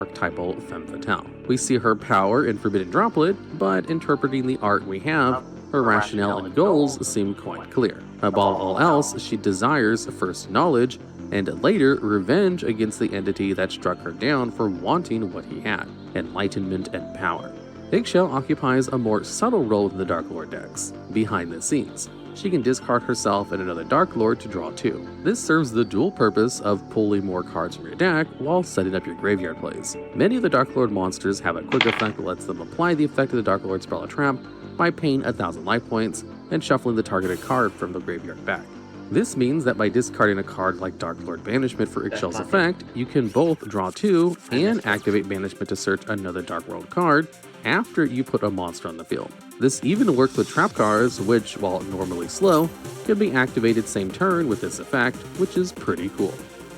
archetypal femme fatale. We see her power in Forbidden Droplet, but interpreting the art we have, her rationale and goals seem quite clear. Above all else, she desires first knowledge, and later revenge against the entity that struck her down for wanting what he had, enlightenment and power. Eggshell occupies a more subtle role in the Dark Lord decks, behind the scenes. She can discard herself and another Dark Lord to draw 2. This serves the dual purpose of pulling more cards from your deck while setting up your graveyard plays. Many of the Dark Lord monsters have a quick effect that lets them apply the effect of the Dark Lord spell or trap by paying 1,000 life points and shuffling the targeted card from the graveyard back. This means that by discarding a card like Dark Lord Banishment for Eggshell's effect, you can both draw 2 and activate Banishment to search another Dark World card after you put a monster on the field. This even works with trap cards, which, while normally slow, can be activated same turn with this effect, which is pretty cool.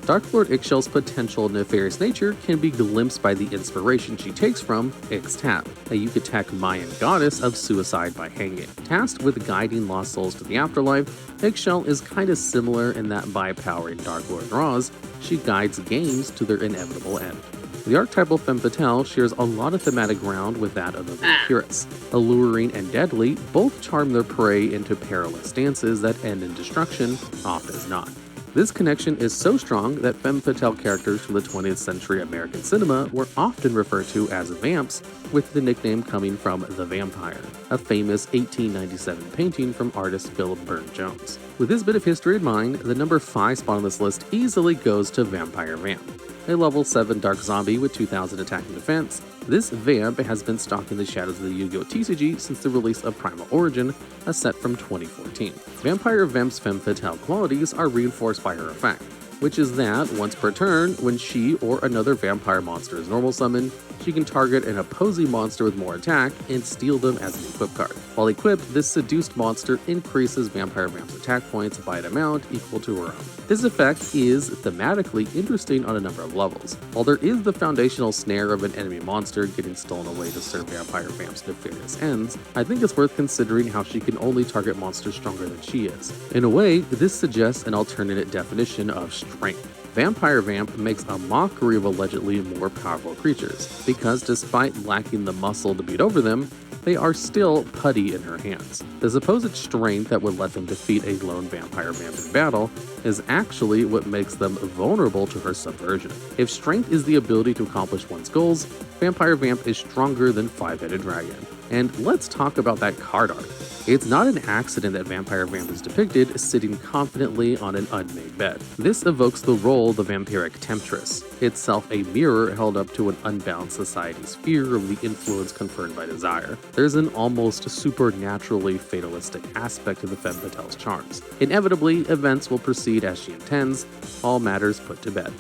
Dark Lord Eggshell's potential nefarious nature can be glimpsed by the inspiration she takes from Ixtab, a Yucatec Mayan goddess of suicide by hanging. Tasked with guiding lost souls to the afterlife, Eggshell is kinda similar in that by powering Dark Lord draws, she guides games to their inevitable end. The archetypal femme fatale shares a lot of thematic ground with that of the vampiress. Alluring and deadly, both charm their prey into perilous stances that end in destruction, oft as not. This connection is so strong that femme fatale characters from the 20th century American cinema were often referred to as vamps, with the nickname coming from The Vampire, a famous 1897 painting from artist Philip Burne-Jones. With this bit of history in mind, the number 5 spot on this list easily goes to Vampire Vamp. A level 7 dark zombie with 2000 attack and defense, this vamp has been stalking the shadows of the Yu-Gi-Oh! TCG since the release of Primal Origin, a set from 2014. Vampire Vamp's femme fatale qualities are reinforced by her effect, which is that once per turn, when she or another vampire monster is normal summoned, she can target an opposing monster with more attack and steal them as an equip card. While equipped, this seduced monster increases Vampire Vamp's attack points by an amount equal to her own. This effect is thematically interesting on a number of levels. While there is the foundational snare of an enemy monster getting stolen away to serve Vampire Vamp's nefarious ends, I think it's worth considering how she can only target monsters stronger than she is. In a way, this suggests an alternate definition of strength. Vampire Vamp makes a mockery of allegedly more powerful creatures, because despite lacking the muscle to beat over them, they are still putty in her hands. The supposed strength that would let them defeat a lone Vampire Vamp in battle is actually what makes them vulnerable to her subversion. If strength is the ability to accomplish one's goals, Vampire Vamp is stronger than Five-Headed Dragon. And let's talk about that card art. It's not an accident that Vampire Vamp is depicted sitting confidently on an unmade bed. This evokes the role of the vampiric temptress, itself a mirror held up to an unbalanced society's fear of the influence conferred by desire. There's an almost supernaturally fatalistic aspect to the femme fatale's charms. Inevitably, events will proceed as she intends, all matters put to bed.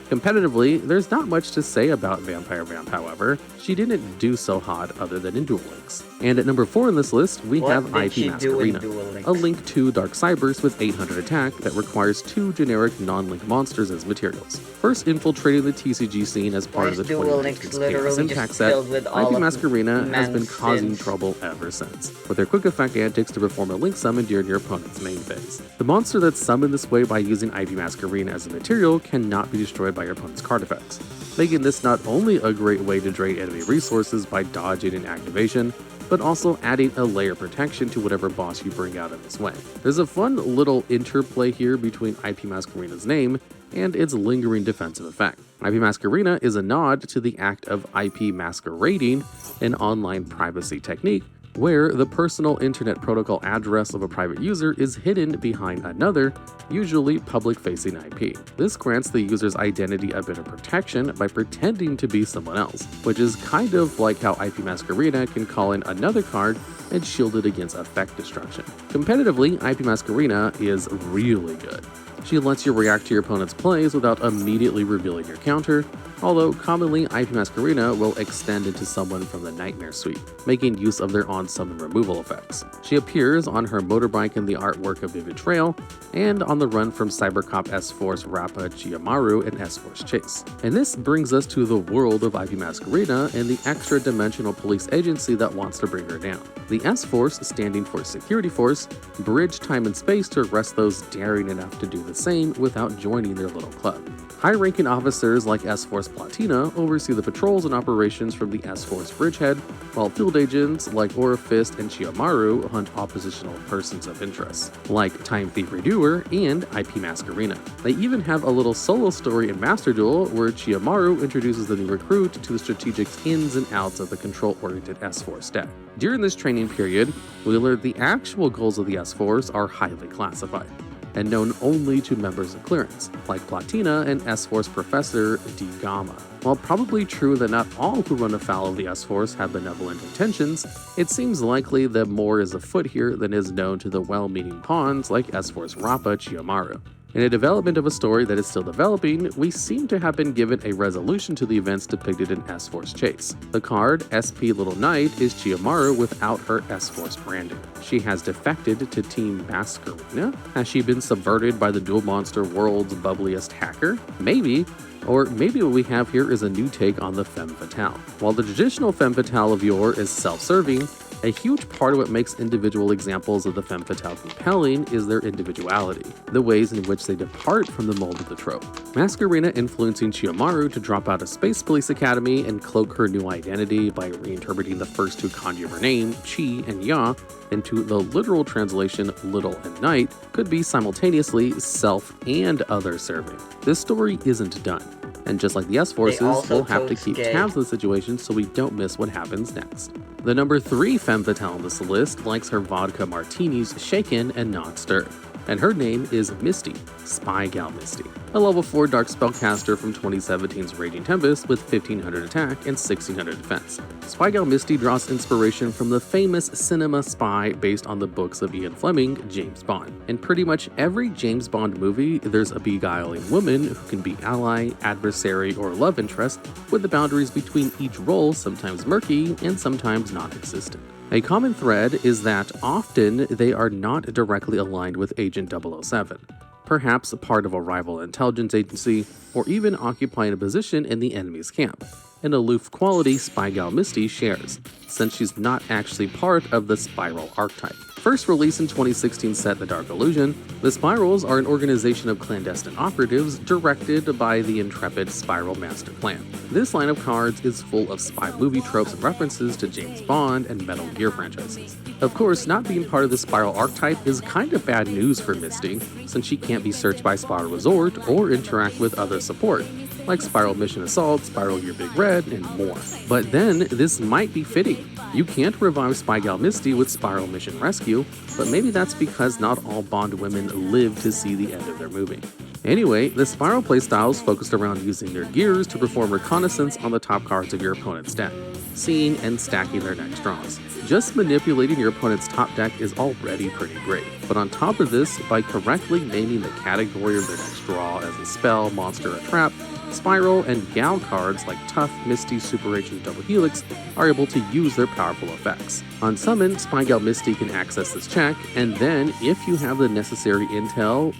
Competitively, there's not much to say about Vampire Vamp, however. She didn't do so hot other than in Duel Links. And at number 4 on this list, we have IP Masquerena, a Link 2 Dark Cyberse with 800 attack that requires 2 generic non-Link monsters as materials. First infiltrating the TCG scene as part of the 2019 Chaos Impact set, IP Masquerena has been causing trouble ever since, with her quick effect antics to perform a Link summon during your opponent's main phase. The monster that's summoned this way by using IP Masquerena as a material cannot be destroyed by your opponent's card effects, making this not only a great way to drain enemy resources by dodging an activation, but also adding a layer of protection to whatever boss you bring out in this way. There's a fun little interplay here between IP Masquerena's name and its lingering defensive effect. IP Masquerena is a nod to the act of IP masquerading, an online privacy technique where the personal internet protocol address of a private user is hidden behind another, usually public-facing IP. This grants the user's identity a bit of protection by pretending to be someone else, which is kind of like how IP Masquerena can call in another card and shield it against effect destruction. Competitively, IP Masquerena is really good. She lets you react to your opponent's plays without immediately revealing your counter, although commonly IP Masquerena will extend into someone from the Nightmare Suite, making use of their on-summon removal effects. She appears on her motorbike in the artwork of Vivid Trail, and on the run from Cybercop S-Force Rappa Chiyomaru in S-Force Chase. And this brings us to the world of IP Masquerena and the extra-dimensional police agency that wants to bring her down. The S-Force, standing for Security Force, bridge time and space to arrest those daring enough to do the same without joining their little club. High-ranking officers like S-Force Platina oversee the patrols and operations from the S-Force bridgehead, while field agents like Orifist and Chiyomaru hunt oppositional persons of interest, like Time Thief Redoer and IP Masquerina. They even have a little solo story in Master Duel where Chiyomaru introduces the new recruit to the strategic ins and outs of the control-oriented S-Force deck. During this training period, we learned the actual goals of the S-Force are highly classified and known only to members of clearance, like Platina and S-Force Professor D. Gamma. While probably true that not all who run afoul of the S-Force have benevolent intentions, it seems likely that more is afoot here than is known to the well-meaning pawns like S-Force Rappa Chiyomaru. In a development of a story that is still developing, we seem to have been given a resolution to the events depicted in S-Force Chase. The card, SP Little Knight, is Chiyomaru without her S-Force branding. She has defected to Team Masquerina? Has she been subverted by the Duel Monster world's bubbliest hacker? Maybe. Or maybe what we have here is a new take on the femme fatale. While the traditional femme fatale of yore is self-serving, a huge part of what makes individual examples of the femme fatale compelling is their individuality, the ways in which they depart from the mold of the trope. Masquerina influencing Chiyomaru to drop out of Space Police Academy and cloak her new identity by reinterpreting the first two kanji of her name, Chi and Ya, into the literal translation Little and Night could be simultaneously self and other serving. This story isn't done, and just like the S-Forces, we'll have to keep tabs on the situation so we don't miss what happens next. The number 3 femme fatale on this list likes her vodka martinis shaken and not stirred, and her name is Misty, Spy Gal Misty, a level 4 dark spellcaster from 2017's Raging Tempest with 1500 attack and 1600 defense. Spy Gal Misty draws inspiration from the famous cinema spy based on the books of Ian Fleming, James Bond. In pretty much every James Bond movie, there's a beguiling woman who can be ally, adversary, or love interest, with the boundaries between each role sometimes murky and sometimes non-existent. A common thread is that often they are not directly aligned with Agent 007, perhaps a part of a rival intelligence agency, or even occupying a position in the enemy's camp, an aloof quality Spy Gal Misty shares, since she's not actually part of the Spiral archetype. First released in 2016 set The Dark Illusion, the Spirals are an organization of clandestine operatives directed by the intrepid Spiral Master Plan. This line of cards is full of spy movie tropes and references to James Bond and Metal Gear franchises. Of course, not being part of the Spiral archetype is kind of bad news for Misty, since she can't be searched by Spiral Resort or interact with other support, like Spiral Mission Assault, Spiral Gear Big Red, and more. But then, this might be fitting. You can't revive Spy Gal Misty with Spiral Mission Rescue, but maybe that's because not all Bond women live to see the end of their movie. Anyway, the Spiral playstyles focused around using their gears to perform reconnaissance on the top cards of your opponent's deck, seeing and stacking their next draws. Just manipulating your opponent's top deck is already pretty great, but on top of this, by correctly naming the category of their next draw as a spell, monster, or trap, Spiral and Gal cards like Tough, Misty, Super Agent, Double Helix are able to use their powerful effects. On summon, Spy Gal Misty can access this check, and then, if you have the necessary intel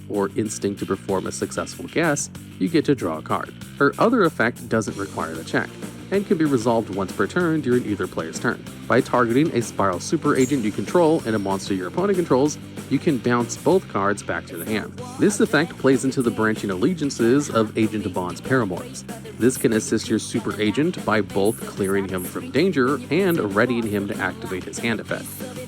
or instinct to perform a successful guess, you get to draw a card. Her other effect doesn't require the check, and can be resolved once per turn during either player's turn. By targeting a Spiral Super Agent you control and a monster your opponent controls, you can bounce both cards back to the hand. This effect plays into the branching allegiances of Agent Bond's paramours. This can assist your Super Agent by both clearing him from danger and readying him to activate his hand effect.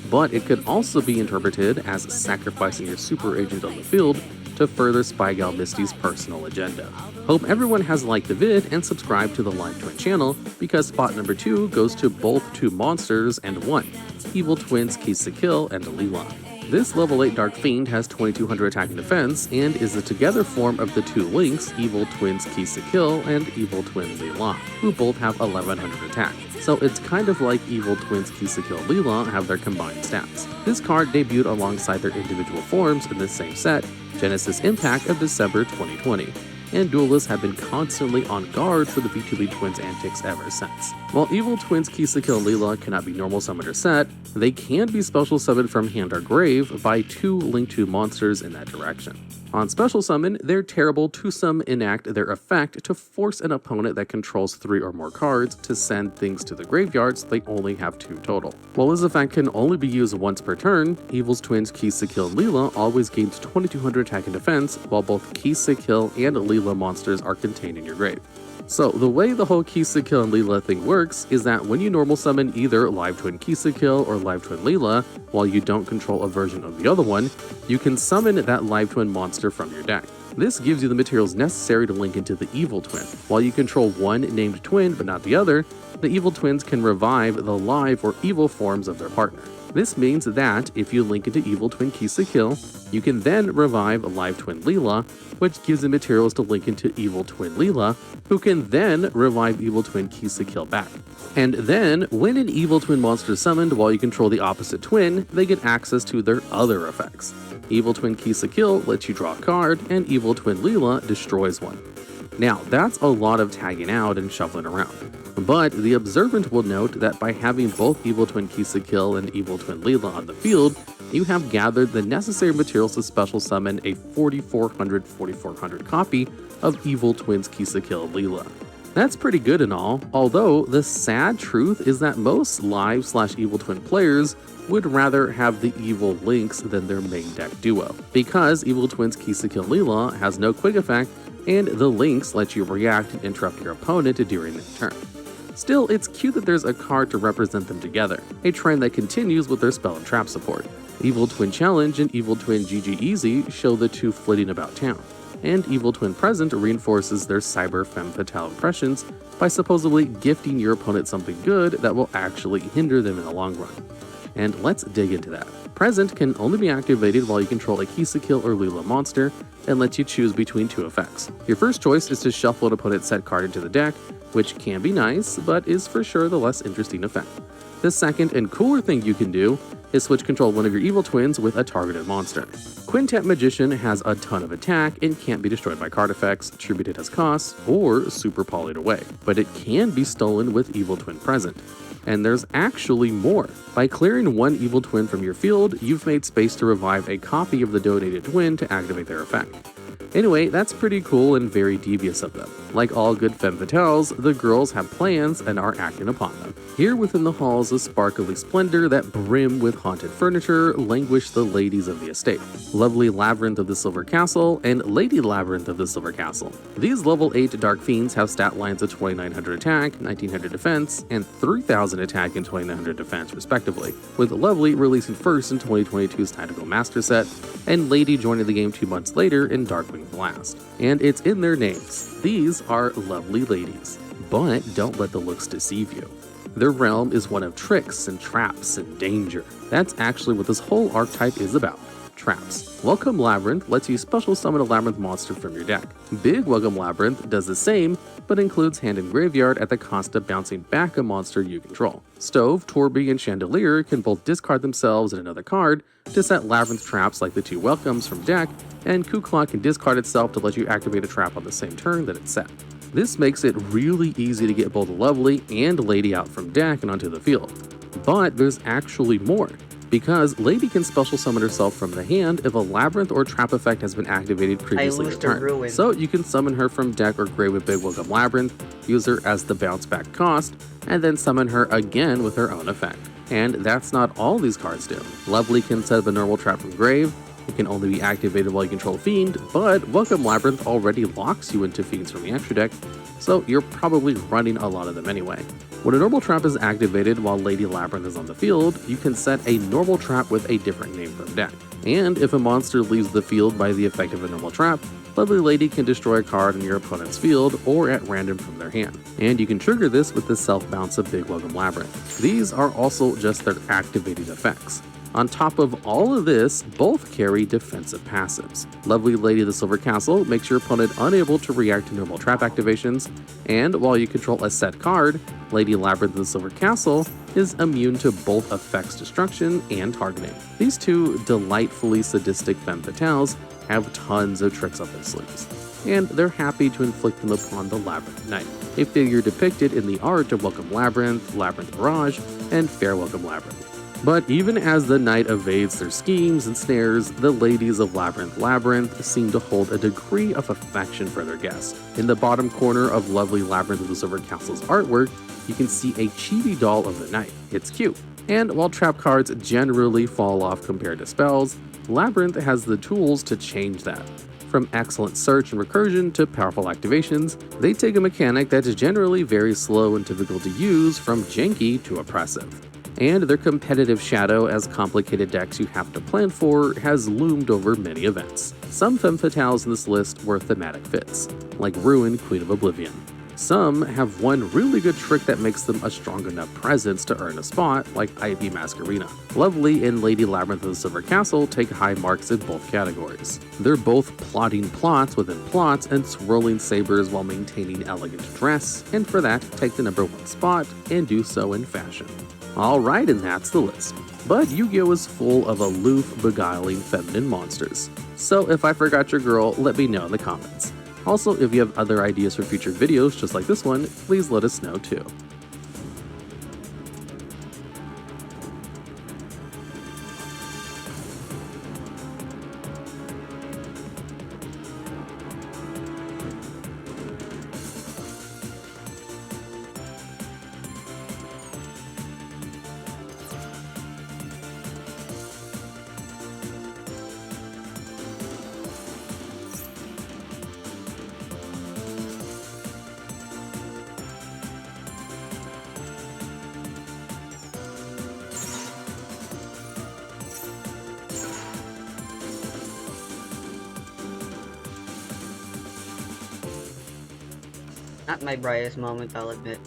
But it could also be interpreted as sacrificing your Super Agent on the field to further Spy Gal Misty's personal agenda. Hope everyone has liked the vid and subscribed to the Live Twin channel, because spot number 2 goes to both 2 monsters and 1, Evil Twins Kisa-Kill and Leela. This level 8 Dark Fiend has 2200 attack and defense, and is the together form of the 2 links, Evil Twins Kisa-Kill and Evil Twin Leela, who both have 1100 attack. So it's kind of like Evil Twins Kisa-Kill and Leela have their combined stats. This card debuted alongside their individual forms in the same set, Genesis Impact of December 2020, and duelists have been constantly on guard for the V2B Twins antics ever since. While Evil Twins Kisakil and Leela cannot be normal summoned or set, they can be special summoned from hand or grave by 2 Link 2 monsters in that direction. On special summon, they're terrible to enact their effect to force an opponent that controls 3 or more cards to send things to the graveyard so they only have 2 total. While this effect can only be used once per turn, Evil Twins Kisakil and Leela always gains 2200 attack and defense, while both Kisakil and Leela monsters are contained in your grave. So the way the whole Kisakil and Leela thing works is that when you normal summon either Live Twin Kisakil or Live Twin Leela, while you don't control a version of the other one, you can summon that Live Twin monster from your deck. This gives you the materials necessary to link into the Evil Twin. While you control one named twin but not the other, the Evil Twins can revive the live or evil forms of their partner. This means that if you link into Evil Twin Kisakil, you can then revive Live Twin Leela, which gives the materials to link into Evil Twin Leela, who can then revive Evil Twin Kisakil back. And then, when an Evil Twin monster is summoned while you control the opposite twin, they get access to their other effects. Evil Twin Kisakil lets you draw a card, and Evil Twin Leela destroys one. Now, that's a lot of tagging out and shuffling around. But the observant will note that by having both Evil Twin Kisakil and Evil Twin Leela on the field, you have gathered the necessary materials to special summon a 4400 copy of Evil Twins Kisakil and Leela. That's pretty good and all, although the sad truth is that most Live/Evil Twin players would rather have the Evil Links than their main deck duo, because Evil Twins Kisakil and Leela has no quick effect, and the Links let you react and interrupt your opponent during their turn. Still, it's cute that there's a card to represent them together, a trend that continues with their spell and trap support. Evil Twin Challenge and Evil Twin yyyy show the two flitting about town, and Evil Twin Present reinforces their cyber femme fatale impressions by supposedly gifting your opponent something good that will actually hinder them in the long run. And let's dig into that. Present can only be activated while you control a Kisakil or Leela monster, and lets you choose between 2 effects. Your first choice is to shuffle an opponent's set card into the deck, which can be nice, but is for sure the less interesting effect. The second and cooler thing you can do is switch control one of your Evil Twins with a targeted monster. Quintet Magician has a ton of attack and can't be destroyed by card effects, attributed as costs, or super polyed away, but it can be stolen with Evil Twin Present. And there's actually more. By clearing one Evil Twin from your field, you've made space to revive a copy of the donated twin to activate their effect. Anyway, that's pretty cool and very devious of them. Like all good femme fatales, the girls have plans and are acting upon them. Here within the halls of sparkly splendor that brim with haunted furniture languish the ladies of the estate. Lovely Labyrinth of the Silver Castle and Lady Labyrinth of the Silver Castle. These level 8 Dark Fiends have stat lines of 2900 attack, 1900 defense, and 3000 attack and 2900 defense respectively, with Lovely releasing first in 2022's Tactical Master Set, and Lady joining the game 2 months later in Darkwing Blast. And it's in their names. These are lovely ladies. But don't let the looks deceive you. Their realm is one of tricks and traps and danger. That's actually what this whole archetype is about. Traps. Welcome Labyrinth lets you special summon a Labyrinth monster from your deck. Big Welcome Labyrinth does the same, but includes hand and graveyard at the cost of bouncing back a monster you control. Stove, Torby, and Chandelier can both discard themselves and another card to set Labyrinth traps like the 2 Welcomes from deck, and Kuklon can discard itself to let you activate a trap on the same turn that it's set. This makes it really easy to get both Lovely and Lady out from deck and onto the field. But there's actually more, because Lady can special summon herself from the hand if a Labyrinth or trap effect has been activated previously in turn. So you can summon her from deck or grave with Big Welcome Labyrinth, use her as the bounce back cost, and then summon her again with her own effect. And that's not all these cards do. Lovely can set up a normal trap from grave. It can only be activated while you control Fiend, but Welcome Labyrinth already locks you into Fiends from the extra deck, so you're probably running a lot of them anyway. When a normal trap is activated while Lady Labyrinth is on the field, you can set a normal trap with a different name from deck. And if a monster leaves the field by the effect of a normal trap, Lovely Lady can destroy a card in your opponent's field or at random from their hand. And you can trigger this with the self-bounce of Big Welcome Labyrinth. These are also just their activated effects. On top of all of this, both carry defensive passives. Lovely Lady of the Silver Castle makes your opponent unable to react to normal trap activations, and while you control a set card, Lady Labyrinth of the Silver Castle is immune to both effects destruction and targeting. These 2 delightfully sadistic femme fatales have tons of tricks up their sleeves. and they're happy to inflict them upon the Labyrinth Knight, a figure depicted in the art of Welcome Labyrinth, Labyrinth Barrage, and Fair Welcome Labyrinth. But even as the knight evades their schemes and snares, the ladies of Labyrinth seem to hold a degree of affection for their guests. In the bottom corner of lovely Labyrinth of the Silver Castle's artwork, you can see a chibi doll of the knight. It's cute. And while trap cards generally fall off compared to spells, Labyrinth has the tools to change that. From excellent search and recursion to powerful activations, they take a mechanic that's generally very slow and difficult to use from janky to oppressive. And their competitive shadow as complicated decks you have to plan for has loomed over many events. Some femme fatales in this list were thematic fits, like Ruin, Queen of Oblivion. Some have one really good trick that makes them a strong enough presence to earn a spot, like Ivy Masquerina. Lovely and Lady Labyrinth of the Silver Castle take high marks in both categories. They're both plotting plots within plots and swirling sabers while maintaining elegant dress, and for that, take the #1 spot and do so in fashion. Alright, and that's the list. But Yu-Gi-Oh! Is full of aloof, beguiling feminine monsters. So if I forgot your girl, let me know in the comments. Also, if you have other ideas for future videos just like this one, please let us know too. Not my brightest moment, I'll admit.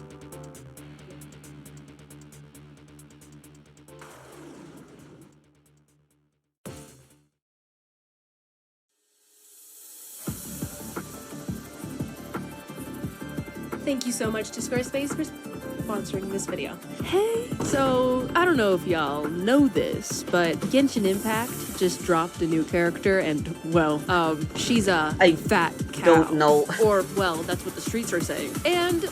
Thank you so much to Squarespace for sponsoring this video. Hey! So, I don't know if y'all know this, but Genshin Impact just dropped a new character and, well, she's a fat cow. Don't know. Or, well, that's what the streets are saying. And,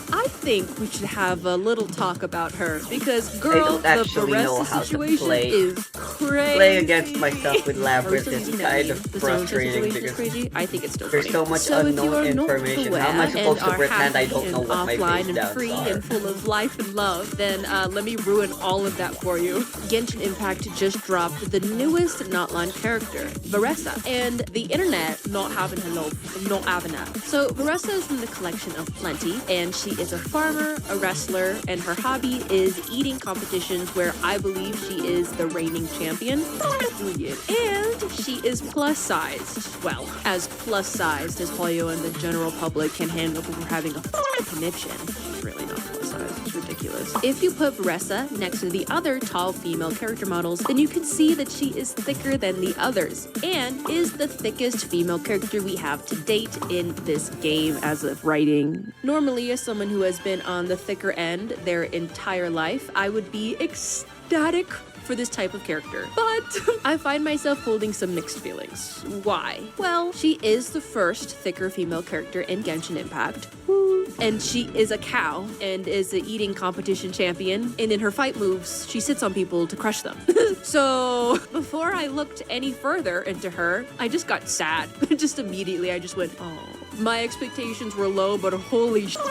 I think we should have a little talk about her because, girl, the Baressa situation is crazy. Playing against myself with Labyrinth is kind of frustrating because crazy. I think it's still there's so much unknown information. How am I supposed to pretend I don't know what my face and free are? And full of life and love, then let me ruin all of that for you. Genshin Impact just dropped the newest not-line character, Baressa, and the internet not having that. So Baressa is from the collection of Plenty, and she is a farmer, a wrestler, and her hobby is eating competitions where I believe she is the reigning champion. And she is plus-sized. Well, as plus-sized as Hoyo and the general public can handle before having a conniption. Really not plus-sized. It's ridiculous. If you put Baressa next to the other tall female character models, then you can see that she is thicker than the others, and is the thickest female character we have to date in this game as of writing. Normally, as someone who has been on the thicker end their entire life, I would be ecstatic for this type of character. But I find myself holding some mixed feelings. Why? Well, she is the first thicker female character in Genshin Impact. And she is a cow and is an eating competition champion. And in her fight moves, she sits on people to crush them. So before I looked any further into her, I just got sad. Just immediately, I just went, oh. My expectations were low, but holy shit.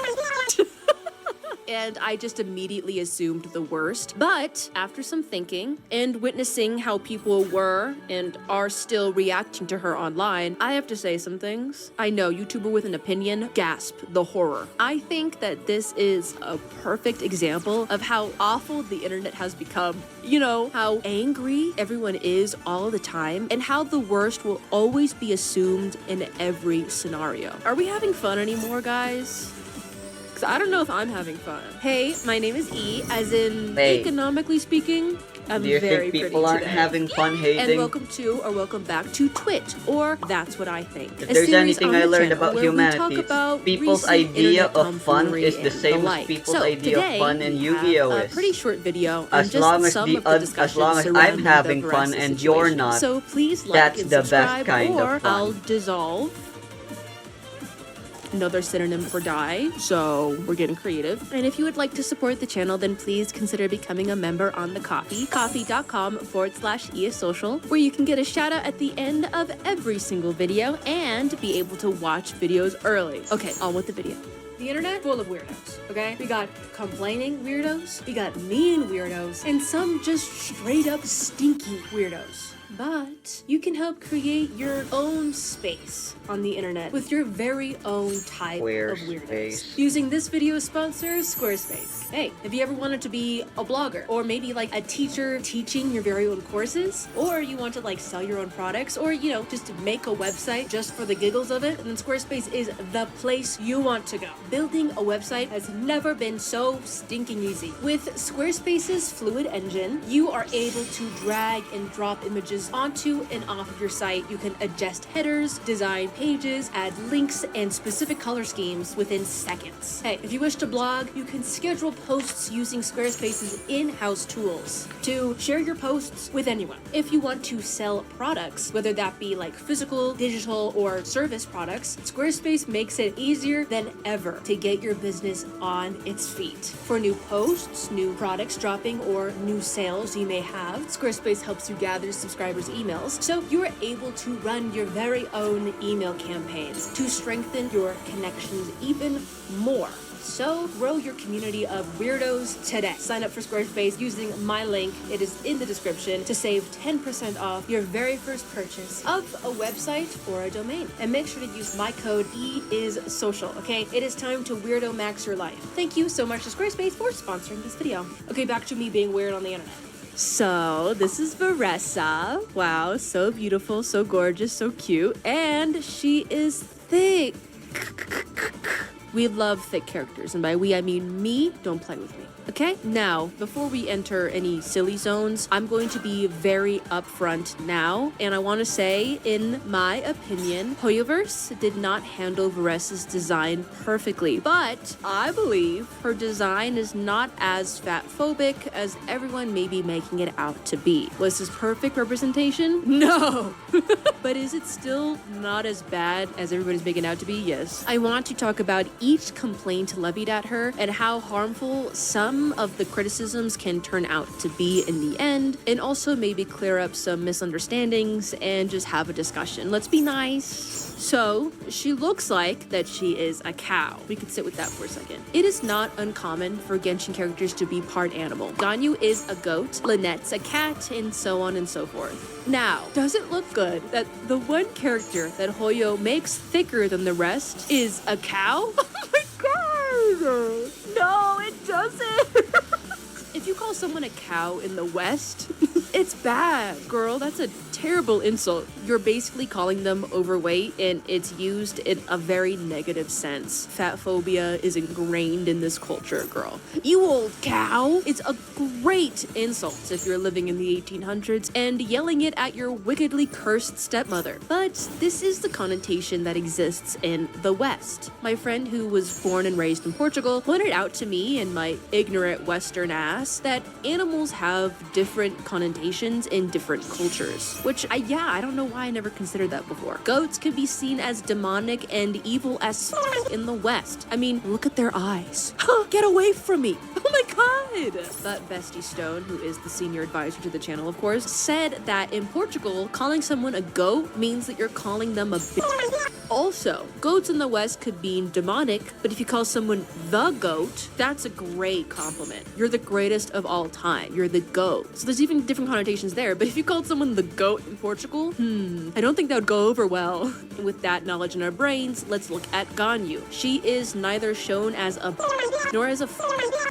And I just immediately assumed the worst. But after some thinking and witnessing how people were and are still reacting to her online, I have to say some things. I know, YouTuber with an opinion, gasp, the horror. I think that this is a perfect example of how awful the internet has become. You know, how angry everyone is all the time, and how the worst will always be assumed in every scenario. Are we having fun anymore, guys? I don't know if I'm having fun. Hey, my name is E, as in economically speaking, I'm Do you very think people pretty aren't today. having fun hating? And welcome to, or welcome back to Twit, or That's What I Think. If there's anything I learned about humanity, people's idea of fun is the same as people's idea of fun in Yu-Gi-Oh! A pretty short video as on long just as some of the discussions I'm surrounding having the fun Baressa and you're situation. not, So please like that's and the best subscribe, kind or of fun. I'll dissolve another synonym for die, so we're getting creative. And if you would like to support the channel, then please consider becoming a member on the Ko-fi, ko-fi.com/ESocial, where you can get a shout out at the end of every single video and be able to watch videos early. Okay, on with the video. The internet full of weirdos, okay? We got complaining weirdos, we got mean weirdos, and some just straight up stinky weirdos. But you can help create your own space on the internet with your very own type of weirdos. Using this video's sponsor, Squarespace. Hey, have you ever wanted to be a blogger? Or maybe like a teacher teaching your very own courses? Or you want to like sell your own products? Or, you know, just make a website just for the giggles of it? And then Squarespace is the place you want to go. Building a website has never been so stinking easy. With Squarespace's Fluid Engine, you are able to drag and drop images onto and off of your site. You can adjust headers, design pages, add links, and specific color schemes within seconds. Hey, if you wish to blog, you can schedule posts using Squarespace's in-house tools to share your posts with anyone. If you want to sell products, whether that be like physical, digital, or service products, Squarespace makes it easier than ever to get your business on its feet. For new posts, new products dropping, or new sales you may have, Squarespace helps you gather subscribers' emails, so you are able to run your very own email campaigns to strengthen your connections even more. So grow your community of weirdos today. Sign up for Squarespace using my link. It is in the description to save 10% off your very first purchase of a website or a domain. And make sure to use my code EISSocial, okay? It is time to weirdo max your life. Thank you so much to Squarespace for sponsoring this video. Okay, back to me being weird on the internet. So, this is Veressa. Wow, so beautiful, so gorgeous, so cute. And she is thick. We love thick characters, and by we I mean me. Don't play with me. Okay, now, before we enter any silly zones, I'm going to be very upfront now, and I want to say, in my opinion, Hoyoverse did not handle Veressa's design perfectly, but I believe her design is not as fat-phobic as everyone may be making it out to be. Was this perfect representation? No! But is it still not as bad as everybody's making it out to be? Yes. I want to talk about each complaint levied at her and how harmful some of the criticisms can turn out to be in the end, and also maybe clear up some misunderstandings and just have a discussion. Let's be nice. So, she looks like that she is a cow. We could sit with that for a second. It is not uncommon for Genshin characters to be part animal. Ganyu is a goat, Lynette's a cat, and so on and so forth. Now, does it look good that the one character that Hoyo makes thicker than the rest is a cow? Oh my god! No, it doesn't! If you call someone a cow in the West, it's bad, girl. That's a terrible insult. You're basically calling them overweight, and it's used in a very negative sense. Fat phobia is ingrained in this culture, girl. You old cow! It's a great insult if you're living in the 1800s and yelling it at your wickedly cursed stepmother. But this is the connotation that exists in the West. My friend who was born and raised in Portugal pointed out to me and my ignorant Western ass that animals have different connotations in different cultures. Which, I don't know why I never considered that before. Goats can be seen as demonic and evil as in the West. I mean, look at their eyes. Get away from me. Oh my god. But Bestie Stone, who is the senior advisor to the channel, of course, said that in Portugal, calling someone a goat means that you're calling them a bitch. Also, goats in the West could mean demonic, but if you call someone the goat, that's a great compliment. You're the greatest of all time. You're the goat. So there's even different connotations there, but if you called someone the goat in Portugal, I don't think that would go over well. With that knowledge in our brains, let's look at Ganyu. She is neither shown as a nor as a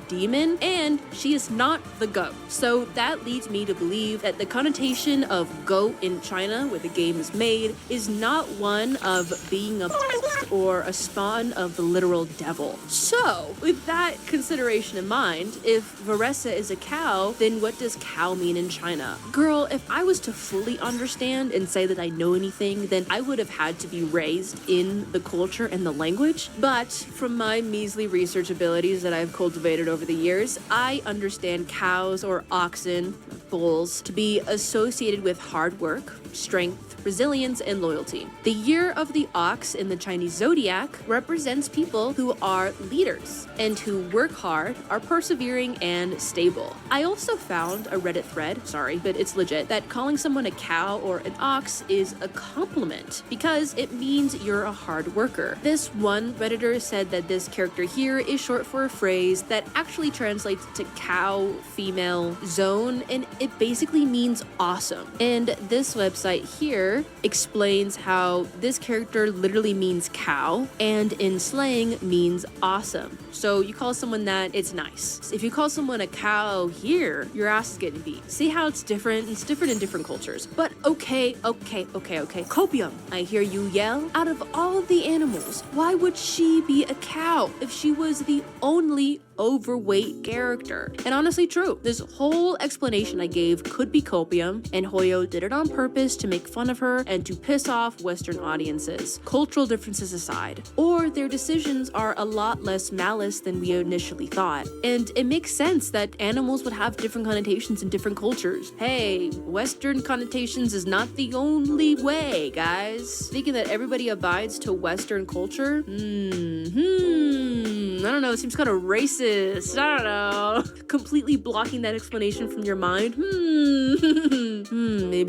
demon, and she is not the goat. So that leads me to believe that the connotation of goat in China, where the game is made, is not one of being a or a spawn of the literal devil. So, with that consideration in mind, if Veressa is a cow, then what does cow mean in China? Girl, if I was to fully understand and say that I know anything, then I would have had to be raised in the culture and the language. But from my measly research abilities that I've cultivated over the years, I understand cows or oxen, bulls, to be associated with hard work, strength, resilience, and loyalty. The year of the ox in the Chinese zodiac represents people who are leaders and who work hard, are persevering, and stable. I also found a Reddit thread, sorry, but it's legit, that calling someone a cow or an ox is a compliment because it means you're a hard worker. This one Redditor said that this character here is short for a phrase that actually translates to cow, female, zone, and it basically means awesome. And this website here explains how this character literally means cow and in slang means awesome. So you call someone that, it's nice. If you call someone a cow here, your ass is getting beat. See how it's different? It's different in different cultures. But okay. Copium, I hear you yell. Out of all of the animals, why would she be a cow if she was the only overweight character? And honestly true, this whole explanation I gave could be copium, and Hoyo did it on purpose to make fun of her and to piss off Western audiences, cultural differences aside. Or their decisions are a lot less malice than we initially thought. And it makes sense that animals would have different connotations in different cultures. Hey, Western connotations is not the only way, guys. Thinking that everybody abides to Western culture? I don't know, it seems kind of racist. I don't know. Completely blocking that explanation from your mind. Maybe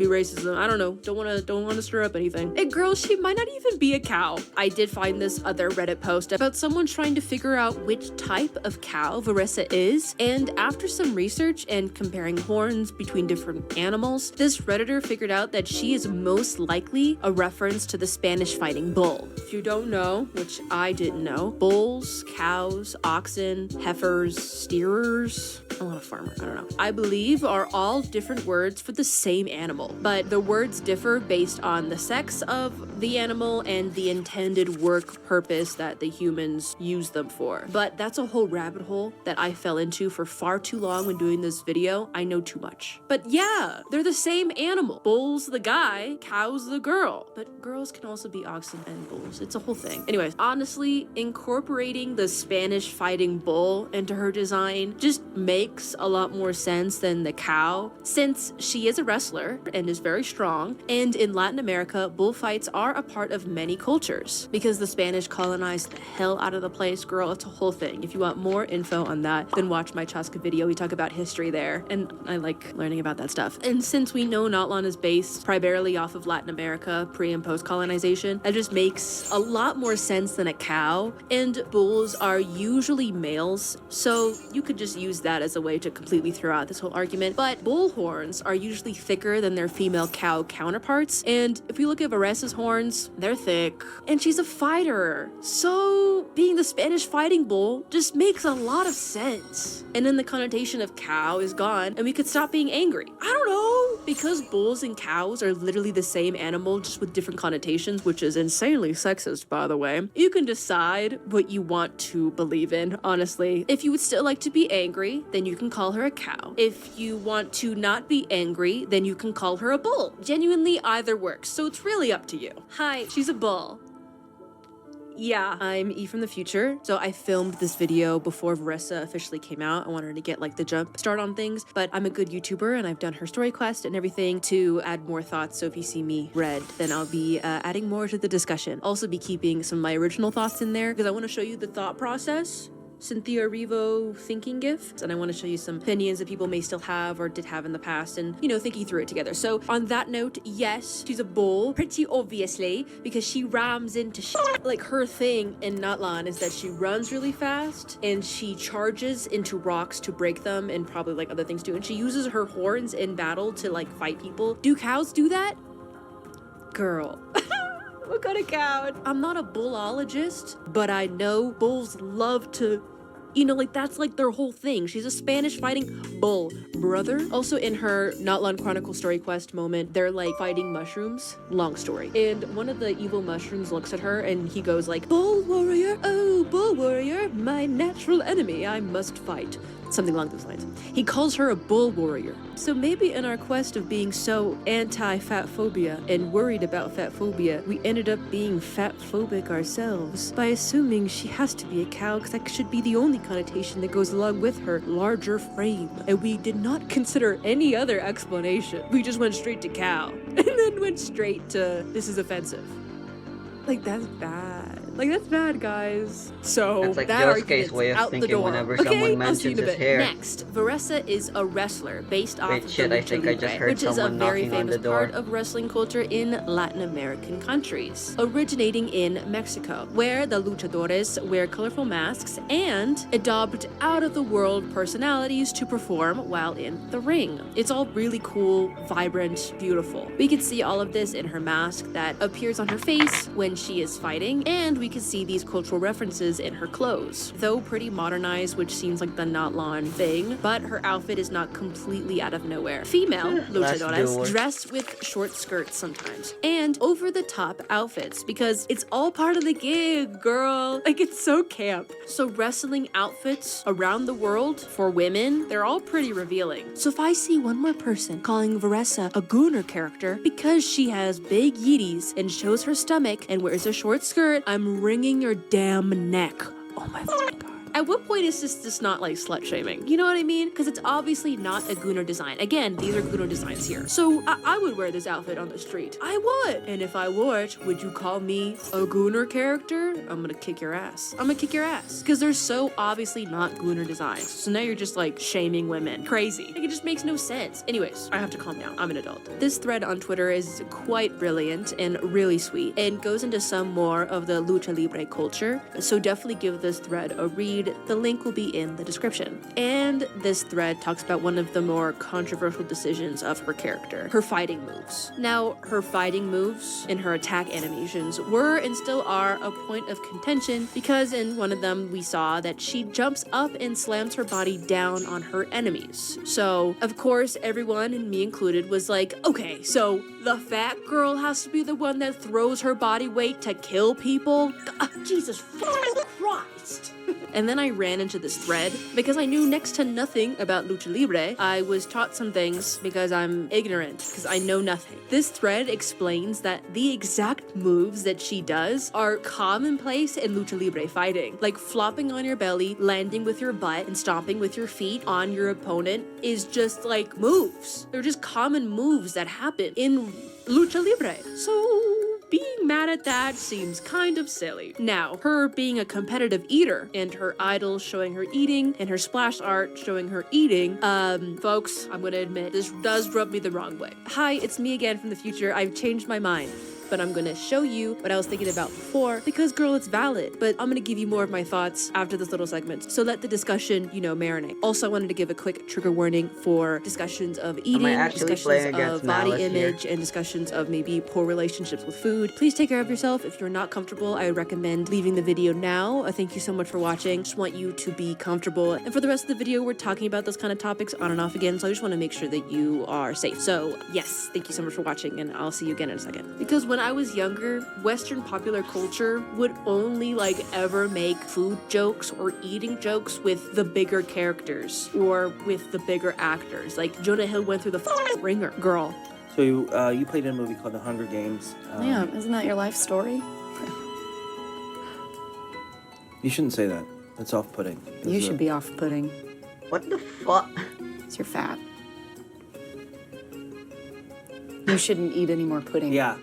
racism. I don't know. Don't wanna stir up anything. Hey girl, she might not even be a cow. I did find this other Reddit post about someone trying to figure out which type of cow Veressa is, and after some research and comparing horns between different animals, this Redditor figured out that she is most likely a reference to the Spanish fighting bull. If you don't know, which I didn't know, bulls, cows, oxen, heifers, steerers, I'm not a farmer, I don't know, I believe are all different words for the same animal, but the words differ based on the sex of the animal and the intended work purpose that the humans use them for. But that's a whole rabbit hole that I fell into for far too long when doing this video. I know too much. But yeah, they're the same animal. Bull's the guy, cow's the girl. But girls can also be oxen and bulls. It's a whole thing. Anyways, honestly, incorporating the Spanish fighting bull into her design just makes a lot more sense than the cow, since she is a wrestler and is very strong, and in Latin America, bullfights are a part of many cultures because the Spanish colonized the hell out of the place. Girl, it's a whole thing. If you want more info on that, then watch my Chaska video. We talk about history there, and I like learning about that stuff. And since we know Natlan is based primarily off of Latin America, pre and post colonization, that just makes a lot more sense than a cow, and bulls are usually males, so you could just use that as a way to completely throw out this whole argument. But bull horns are usually thicker than their female cow counterparts, and if we look at Veressa's horns, they're thick, and she's a fighter, so being the Spanish fighting bull just makes a lot of sense. And then the connotation of cow is gone, and we could stop being angry. I don't know, because bulls and cows are literally the same animal, just with different connotations, which is insanely sexist, by the way. You can decide what you want to believe in, honestly. If you would still like to be angry, then you can call her a cow. If you want to not be angry, then you can call her a bull. Genuinely, either works, so it's really up to you. Hi, she's a bull. Yeah, I'm E from the future. So I filmed this video before Veressa officially came out. I wanted her to get like the jump start on things, but I'm a good YouTuber and I've done her story quest and everything to add more thoughts. So if you see me red, then I'll be adding more to the discussion. Also be keeping some of my original thoughts in there because I want to show you the thought process. Cynthia Revo thinking gift, and I want to show you some opinions that people may still have or did have in the past, and you know, thinking through it together. So on that note, yes, she's a bull, pretty obviously, because she rams into shit. Like her thing in Natlan is that she runs really fast and she charges into rocks to break them and probably like other things too, and she uses her horns in battle to like fight people. Do cows do that? Girl. What kind of cow? I'm not a bullologist, but I know bulls love to, you know, like that's like their whole thing. She's a Spanish fighting bull, brother. Also in her Natlan Chronicle story quest moment, they're like fighting mushrooms. Long story. And one of the evil mushrooms looks at her and he goes like, "Bull warrior, oh bull warrior, my natural enemy, I must fight." Something along those lines. He calls her a bull warrior. So maybe in our quest of being so anti-fat phobia and worried about fat phobia, we ended up being fat phobic ourselves by assuming she has to be a cow because that should be the only connotation that goes along with her larger frame. And we did not consider any other explanation. We just went straight to cow. And then went straight to, this is offensive. Like, that's bad. Like, that's bad, guys. So, That's like that Josuke's argument's way of out the thinking door. whenever Okay, someone I'll see you mentions in a his bit. hair. Next, Varessa is a wrestler based off Wait, of shit, the I lucha think I just libre, heard which is a someone very knocking on famous the door. part of wrestling culture in Latin American countries, originating in Mexico, where the luchadores wear colorful masks and adopt out-of-the-world personalities to perform while in the ring. It's all really cool, vibrant, beautiful. We can see all of this in her mask that appears on her face when she is fighting, and we can see these cultural references in her clothes. Though pretty modernized, which seems like the Natlan thing, but her outfit is not completely out of nowhere. Female luchadores dress with short skirts sometimes, and over-the-top outfits, because it's all part of the gig, girl. Like, it's so camp. So wrestling outfits around the world for women, they're all pretty revealing. So if I see one more person calling Varessa a gooner character because she has big yiddies and shows her stomach and wears a short skirt, I'm wringing your damn neck. Oh my fucking god. At what point is this just not like slut shaming? You know what I mean? Because it's obviously not a Gunnar design. Again, these are Gunnar designs here. So I would wear this outfit on the street. I would. And if I would you call me a Gunnar character? I'm gonna kick your ass. I'm gonna kick your ass. Because they're so obviously not Gunnar designs. So now you're just like shaming women. Crazy. Like, it just makes no sense. Anyways, I have to calm down. I'm an adult. This thread on Twitter is quite brilliant and really sweet and goes into some more of the lucha libre culture. So definitely give this thread a read. The link will be in the description. And this thread talks about one of the more controversial decisions of her character, her fighting moves. Now, her fighting moves and her attack animations were and still are a point of contention because in one of them we saw that she jumps up and slams her body down on her enemies. So, of course, everyone, and me included, was like, okay, so the fat girl has to be the one that throws her body weight to kill people? Jesus Christ. And then I ran into this thread because I knew next to nothing about lucha libre. I was taught some things because I'm ignorant, because I know nothing. This thread explains that the exact moves that she does are commonplace in lucha libre fighting. Like flopping on your belly, landing with your butt, and stomping with your feet on your opponent is just like moves. They're just common moves that happen in lucha libre. So being mad at that seems kind of silly. Now, her being a competitive eater and her idols showing her eating and her splash art showing her eating, folks, I'm gonna admit, this does rub me the wrong way. Hi, it's me again from the future. I've changed my mind. But I'm gonna show you what I was thinking about before because, girl, it's valid. But I'm gonna give you more of my thoughts after this little segment. So let the discussion, marinate. Also, I wanted to give a quick trigger warning for discussions of eating, discussions of body image, and discussions of maybe poor relationships with food. Please take care of yourself. If you're not comfortable, I would recommend leaving the video now. Thank you so much for watching. Just want you to be comfortable. And for the rest of the video, we're talking about those kind of topics on and off again. So I just want to make sure that you are safe. So yes, thank you so much for watching, and I'll see you again in a second. Because when I was younger, Western popular culture would only ever make food jokes or eating jokes with the bigger characters or with the bigger actors. Like Jonah Hill went through the ringer, girl. So you played in a movie called The Hunger Games. Yeah, isn't that your life story? You shouldn't say that. That's off-putting. You should be off-putting. What the fuck? You're fat. You shouldn't eat any more pudding. Yeah.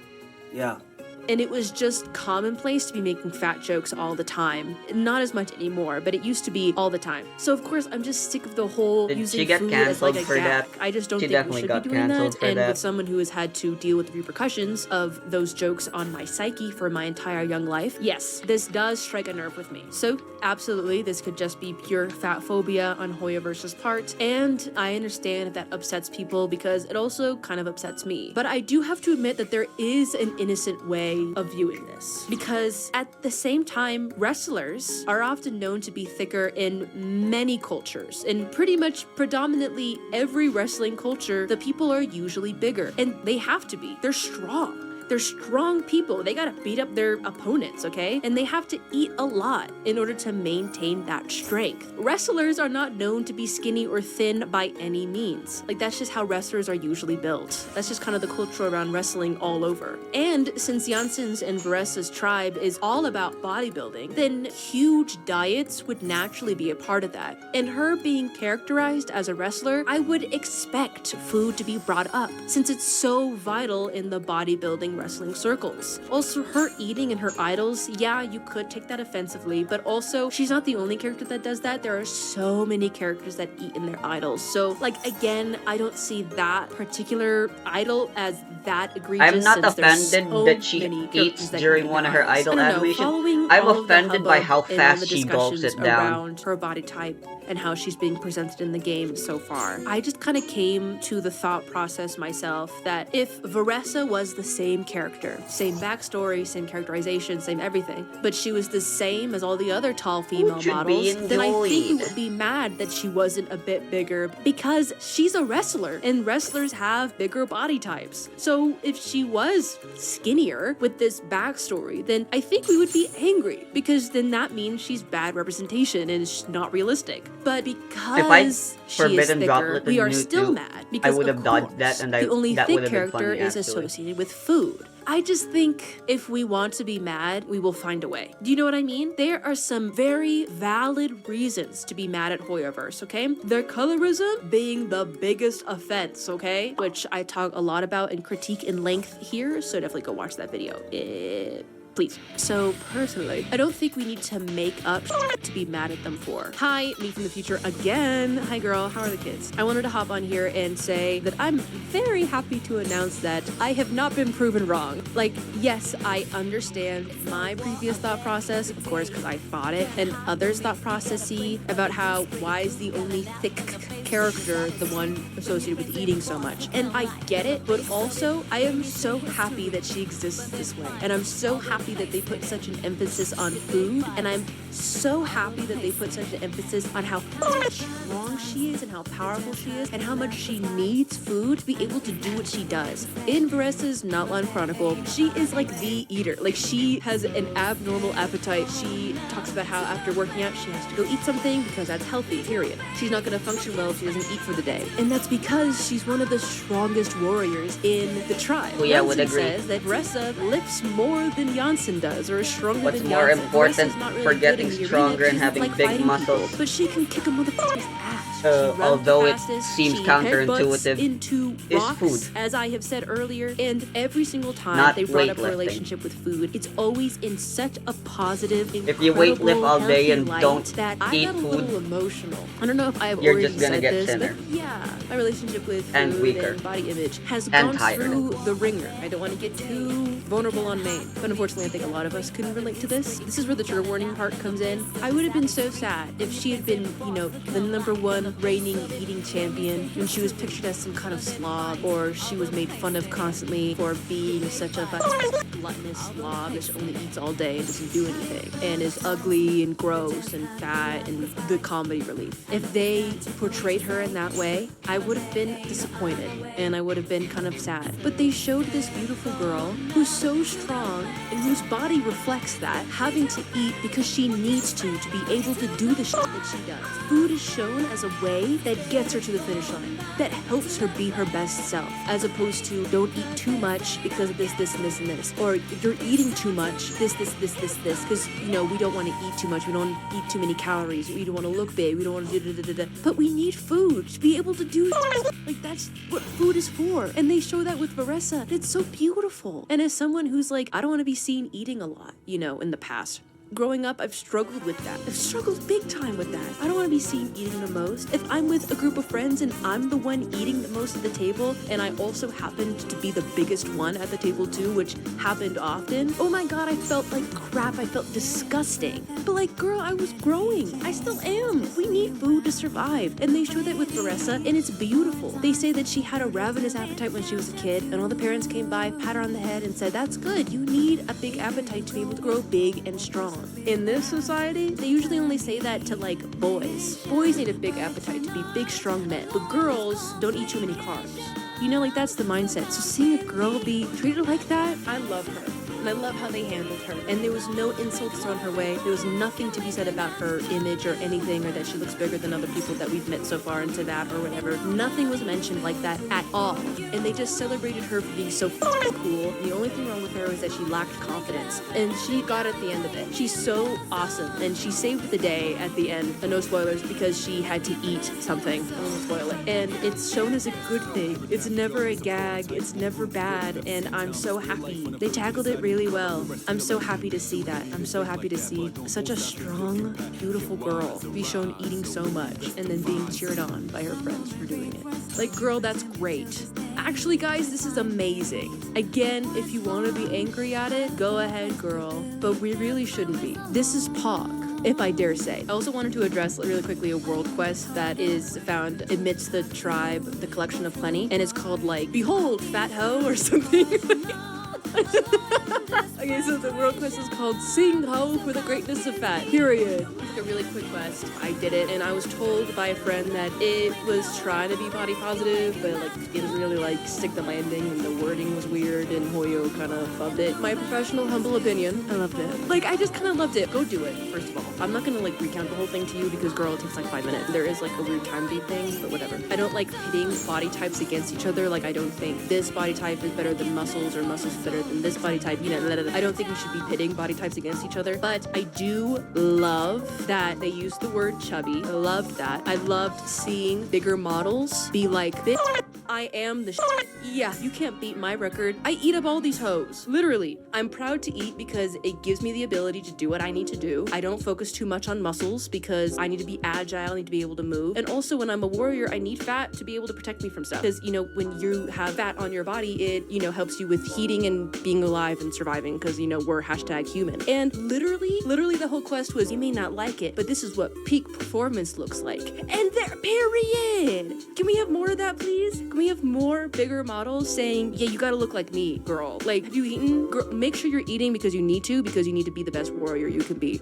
And it was just commonplace to be making fat jokes all the time. Not as much anymore, but it used to be all the time. So of course, I'm just sick of the whole Did using she get food as like a canceled for gag. that? I just don't She think we definitely should got be doing that. canceled for And that. with someone who has had to deal with the repercussions of those jokes on my psyche for my entire young life, yes, this does strike a nerve with me. So absolutely, this could just be pure fat phobia on Hoya versus part. And I understand if that upsets people because it also kind of upsets me. But I do have to admit that there is an innocent way of viewing this. Because at the same time, wrestlers are often known to be thicker in many cultures. In pretty much predominantly every wrestling culture, the people are usually bigger. And they have to be. They're strong. They're strong people. They gotta beat up their opponents, okay? And they have to eat a lot in order to maintain that strength. Wrestlers are not known to be skinny or thin by any means. Like, that's just how wrestlers are usually built. That's just kind of the culture around wrestling all over. And since Janssen's and Varessa's tribe is all about bodybuilding, then huge diets would naturally be a part of that. And her being characterized as a wrestler, I would expect food to be brought up, since it's so vital in the bodybuilding wrestling circles. Also, her eating and her idols, yeah, you could take that offensively, but also, she's not the only character that does that. There are so many characters that eat in their idols. So, like, again, I don't see that particular idol as that egregious. I'm not since there's offended so that she many eats characters that during eat one of their her idols. idol I don't know, animations. following I'm all of the offended by hubbub how and all fast the she gulps discussions it down. around her body type and how she's being presented in the game so far. I just kind of came to the thought process myself that if Varessa was the same character, same backstory, same characterization, same everything, but she was the same as all the other tall female should be models, then I think we enjoyed. would be mad that she wasn't a bit bigger, because she's a wrestler and wrestlers have bigger body types. So if she was skinnier with this backstory, then I think we would be angry, because then that means she's bad representation and it's not realistic. But because she is Forbidden thicker, Droplet we in are New still 2, mad, because I would have of dodged that, course, and the only that thick would have been character funny, is actually. associated with food. I just think if we want to be mad, we will find a way. Do you know what I mean? There are some very valid reasons to be mad at Hoyoverse, okay? Their colorism being the biggest offense, okay? Which I talk a lot about and critique in length here, so definitely go watch that video. Please. So personally, I don't think we need to make up to be mad at them for. Hi, me from the future again. Hi girl, how are the kids? I wanted to hop on here and say that I'm very happy to announce that I have not been proven wrong. Like, yes, I understand my previous thought process, of course, because I fought it, and others' thought processy about how why is the only thick character the one associated with eating so much. And I get it, but also I am so happy that she exists this way. And I'm so happy that they put such an emphasis on food, and I'm so happy that they put such an emphasis on how strong she is and how powerful she is and how much she needs food to be able to do what she does. In Varessa's Notline Chronicle, she is like the eater. Like, she has an abnormal appetite. She talks about how after working out she has to go eat something because that's healthy, period. She's not going to function well if she doesn't eat for the day. And that's because she's one of the strongest warriors in the tribe. Well, yeah, I would Janssen agree. says that Varessa lifts more than Janssen does, or is stronger What's than more Janssen. important Varessa's not really for good getting in the arena. stronger and She's having like big fighting muscles? people, but she can kick a motherfucker's ass. She runs although the it fastest, seems she counterintuitive, headbutts into is rocks, food. as I have said earlier, and every single time Not they brought up a weightlifting. relationship with food, it's always in such a positive, If you weightlift incredible, all day healthy and light don't that I eat got a food, little emotional. I don't know if I have you're already just gonna said get this, thinner. but yeah, my relationship with food And weaker. and body image has And gone tired. through the ringer. I don't want to get too vulnerable on Maine, but unfortunately I think a lot of us can relate to this. This is where the trigger warning part comes in. I would have been so sad if she had been, you know, the #1 reigning eating champion and she was pictured as some kind of slob, or she was made fun of constantly for being such a gluttonous slob that only eats all day and doesn't do anything and is ugly and gross and fat and the comedy relief. If they portrayed her in that way, I would have been disappointed and I would have been kind of sad. But they showed this beautiful girl who's so strong and whose body reflects that, having to eat because she needs to be able to do the shit that she does. Food is shown as a way that gets her to the finish line, that helps her be her best self, as opposed to don't eat too much because of this, this, and this, and this. Or you're eating too much, this, because, you know, we don't want to eat too much, we don't want to eat too many calories, we don't want to look big, we don't want to do. But we need food to be able to do like, that's what food is for. And they show that with Varessa. It's so beautiful. And as someone who's like, I don't want to be seen eating a lot, you know, in the past. Growing up, I've struggled with that. I've struggled big time with that. I don't want to be seen eating the most. If I'm with a group of friends and I'm the one eating the most at the table, and I also happened to be the biggest one at the table too, which happened often, oh my god, I felt like crap. I felt disgusting. But like, girl, I was growing. I still am. We need food to survive. And they show that with Varessa, and it's beautiful. They say that she had a ravenous appetite when she was a kid, and all the parents came by, pat her on the head, and said, that's good. You need a big appetite to be able to grow big and strong. In this society, they usually only say that to like boys. Boys need a big appetite to be big, strong men. But girls don't eat too many carbs. You know, like that's the mindset. So seeing a girl be treated like that, I love her. And I love how they handled her. And there was no insults thrown her way. There was nothing to be said about her image or anything, or that she looks bigger than other people that we've met so far into that or whatever. Nothing was mentioned like that at all. And they just celebrated her for being so cool. The only thing wrong with her is that she lacked confidence. And she got at the end of it. She's so awesome. And she saved the day at the end. No spoilers, because she had to eat something. I won't spoil it. And it's shown as a good thing. It's never a gag. It's never bad. And I'm so happy. They tackled it really well. I'm so happy to see that. I'm so happy to see such a strong, beautiful girl be shown eating so much and then being cheered on by her friends for doing it. Like, girl, that's great. Actually, guys, this is amazing. Again, if you want to be angry at it, go ahead, girl. But we really shouldn't be. This is Pog, if I dare say. I also wanted to address really quickly a world quest that is found amidst the tribe, the collection of plenty, and it's called, like, Behold, Fat Hoe or something. Okay, so the world quest is called Sing Ho for the Greatness of Fat, period. It's a really quick quest. I did it, and I was told by a friend that it was trying to be body positive, but like it didn't really like stick the landing, and the wording was weird, and Hoyo kind of fubbed it. My professional, humble opinion, I loved it. Like, I just kind of loved it. Go do it, first of all. I'm not gonna like recount the whole thing to you because, girl, it takes like 5 minutes. There is like a weird time beat thing, but whatever. I don't like pitting body types against each other. Like, I don't think this body type is better than muscles or muscles better than this body type. You know, I don't think we should be pitting body types against each other. But I do love that they used the word chubby. I loved that. I loved seeing bigger models be like, bitch, I am the shit. Yeah, you can't beat my record. I eat up all these hoes. Literally. I'm proud to eat because it gives me the ability to do what I need to do. I don't focus too much on muscles because I need to be agile, I need to be able to move. And also, when I'm a warrior, I need fat to be able to protect me from stuff. Because, you know, when you have fat on your body, it, you know, helps you with heating and being alive and surviving because, you know, we're #human. And literally the whole quest was, you may not like it, but this is what peak performance looks like. And there, period. Can we have more of that, please? Can we have more bigger models saying, yeah, you gotta look like me, girl. Like, have you eaten? Girl, make sure you're eating because you need to be the best warrior you can be.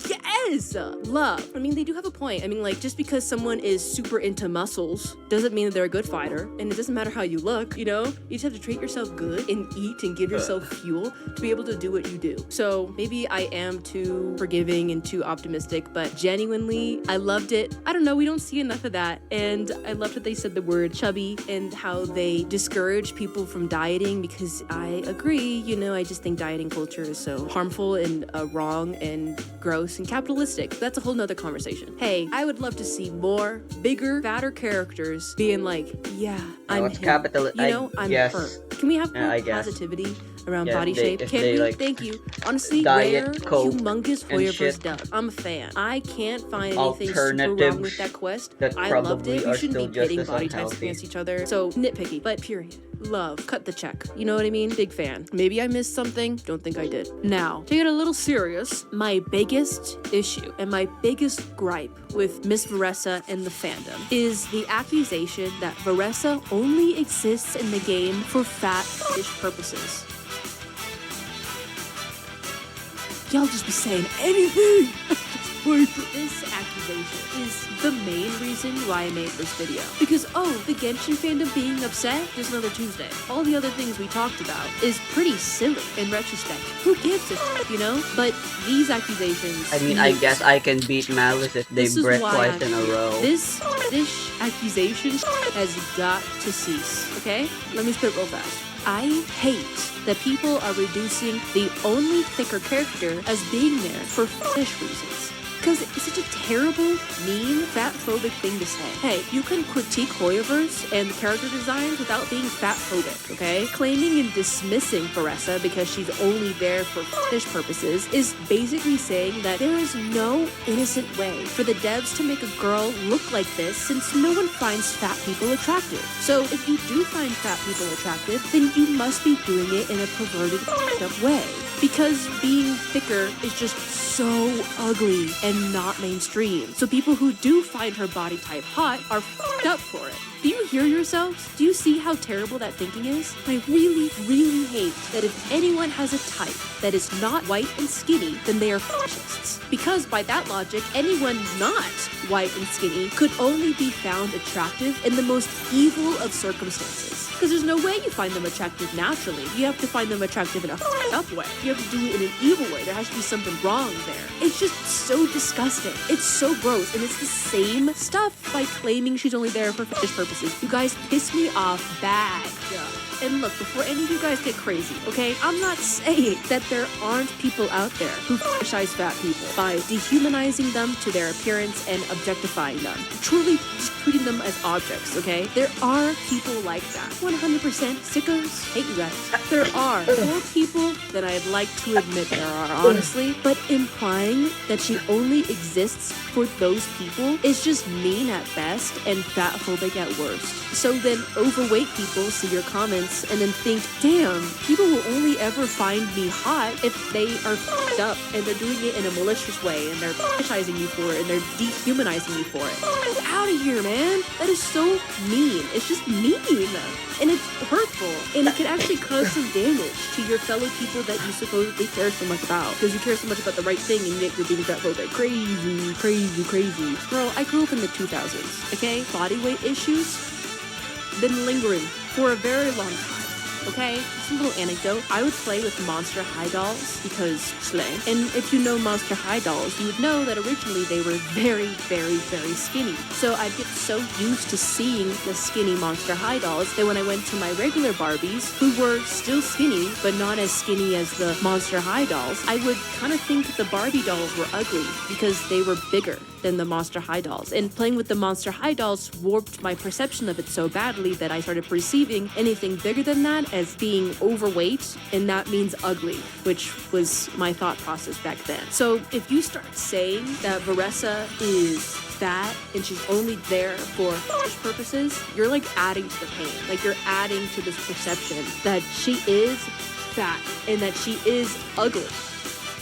Yes! Love. I mean, they do have a point. I mean, like, just because someone is super into muscles doesn't mean that they're a good fighter. And it doesn't matter how you look, you know? You just have to treat yourself good and eat and give yourself fuel to be able to do what you do. So maybe I am too forgiving and too optimistic, but genuinely, I loved it. I don't know, we don't see enough of that. And I loved that they said the word chubby and how they discourage people from dieting, because I agree, you know, I just think dieting culture is so harmful and wrong and gross and capitalistic. That's a whole nother conversation. Hey, I would love to see more bigger, fatter characters being like, yeah, I'm him. You know, I'm her. Can we have more positivity around body shape? Can we? Like, thank you. Honestly, rare, humongous Hoyoverse dub. I'm a fan. I can't find anything super wrong with that quest. I loved it. You shouldn't be pitting body types against each other. So nitpicky, but period. Love. Cut the check. You know what I mean? Big fan. Maybe I missed something. Don't think I did. Now, to get a little serious, my biggest issue and my biggest gripe with Miss Veressa and the fandom is the accusation that Veressa only exists in the game for fat-ish purposes. Y'all just be saying anything. This accusation is the main reason why I made this video. Because, oh, the Genshin fandom being upset? Just another Tuesday. All the other things we talked about is pretty silly in retrospect. Who gives a shit, you know? But these accusations... I mean, I guess I can beat Malice if they break twice in a row. This accusation has got to cease, okay? Let me spit real fast. I hate that people are reducing the only thicker character as being there for fish reasons. Because it's such a terrible, mean, fat-phobic thing to say. Hey, you can critique Hoyoverse and the character designs without being fat-phobic, okay? Claiming and dismissing Veressa because she's only there for fish purposes is basically saying that there is no innocent way for the devs to make a girl look like this, since no one finds fat people attractive. So if you do find fat people attractive, then you must be doing it in a perverted, f***ed-up way. Because being thicker is just so ugly and not mainstream. So people who do find her body type hot are f***ed up for it. Do you hear yourselves? Do you see how terrible that thinking is? I really, really hate that if anyone has a type that is not white and skinny, then they are fascists. Because by that logic, anyone not white and skinny could only be found attractive in the most evil of circumstances. Because there's no way you find them attractive naturally. You have to find them attractive in a up way. You have to do it in an evil way. There has to be something wrong there. It's just so disgusting. It's so gross. And it's the same stuff by claiming she's only there for fetish purposes. You guys piss me off bad. And look, before any of you guys get crazy, okay, I'm not saying that there aren't people out there who fetishize fat people by dehumanizing them to their appearance and objectifying them. Truly just treating them as objects, okay? There are people like that. 100% sickos. Hate you guys. There are more people than I'd like to admit there are, honestly, but implying that she only exists for those people is just mean at best and fatphobic at worst. So then overweight people see your comments and then think, damn, people will only ever find me hot if they are f***ed up and they're doing it in a malicious way and they're fetishizing you for it and they're dehumanizing you for it. Get out of here, man. That is so mean. It's just mean. And it's hurtful. And it can actually cause some damage to your fellow people that you supposedly care so much about. Because you care so much about the right thing and yet you're being fatphobic. Crazy, crazy, crazy. Girl, I grew up in the 2000s, okay? Body weight issues been lingering for a very long time. Okay, just a little anecdote. I would play with Monster High dolls because slay. And if you know Monster High dolls, you would know that originally they were very, very, very skinny. So I'd get so used to seeing the skinny Monster High dolls that when I went to my regular Barbies, who were still skinny, but not as skinny as the Monster High dolls, I would kind of think the Barbie dolls were ugly because they were bigger than the Monster High dolls. And playing with the Monster High dolls warped my perception of it so badly that I started perceiving anything bigger than that as being overweight, and that means ugly, which was my thought process back then. So if you start saying that Veressa is fat and she's only there for fetish purposes, you're like adding to the pain. Like you're adding to this perception that she is fat and that she is ugly.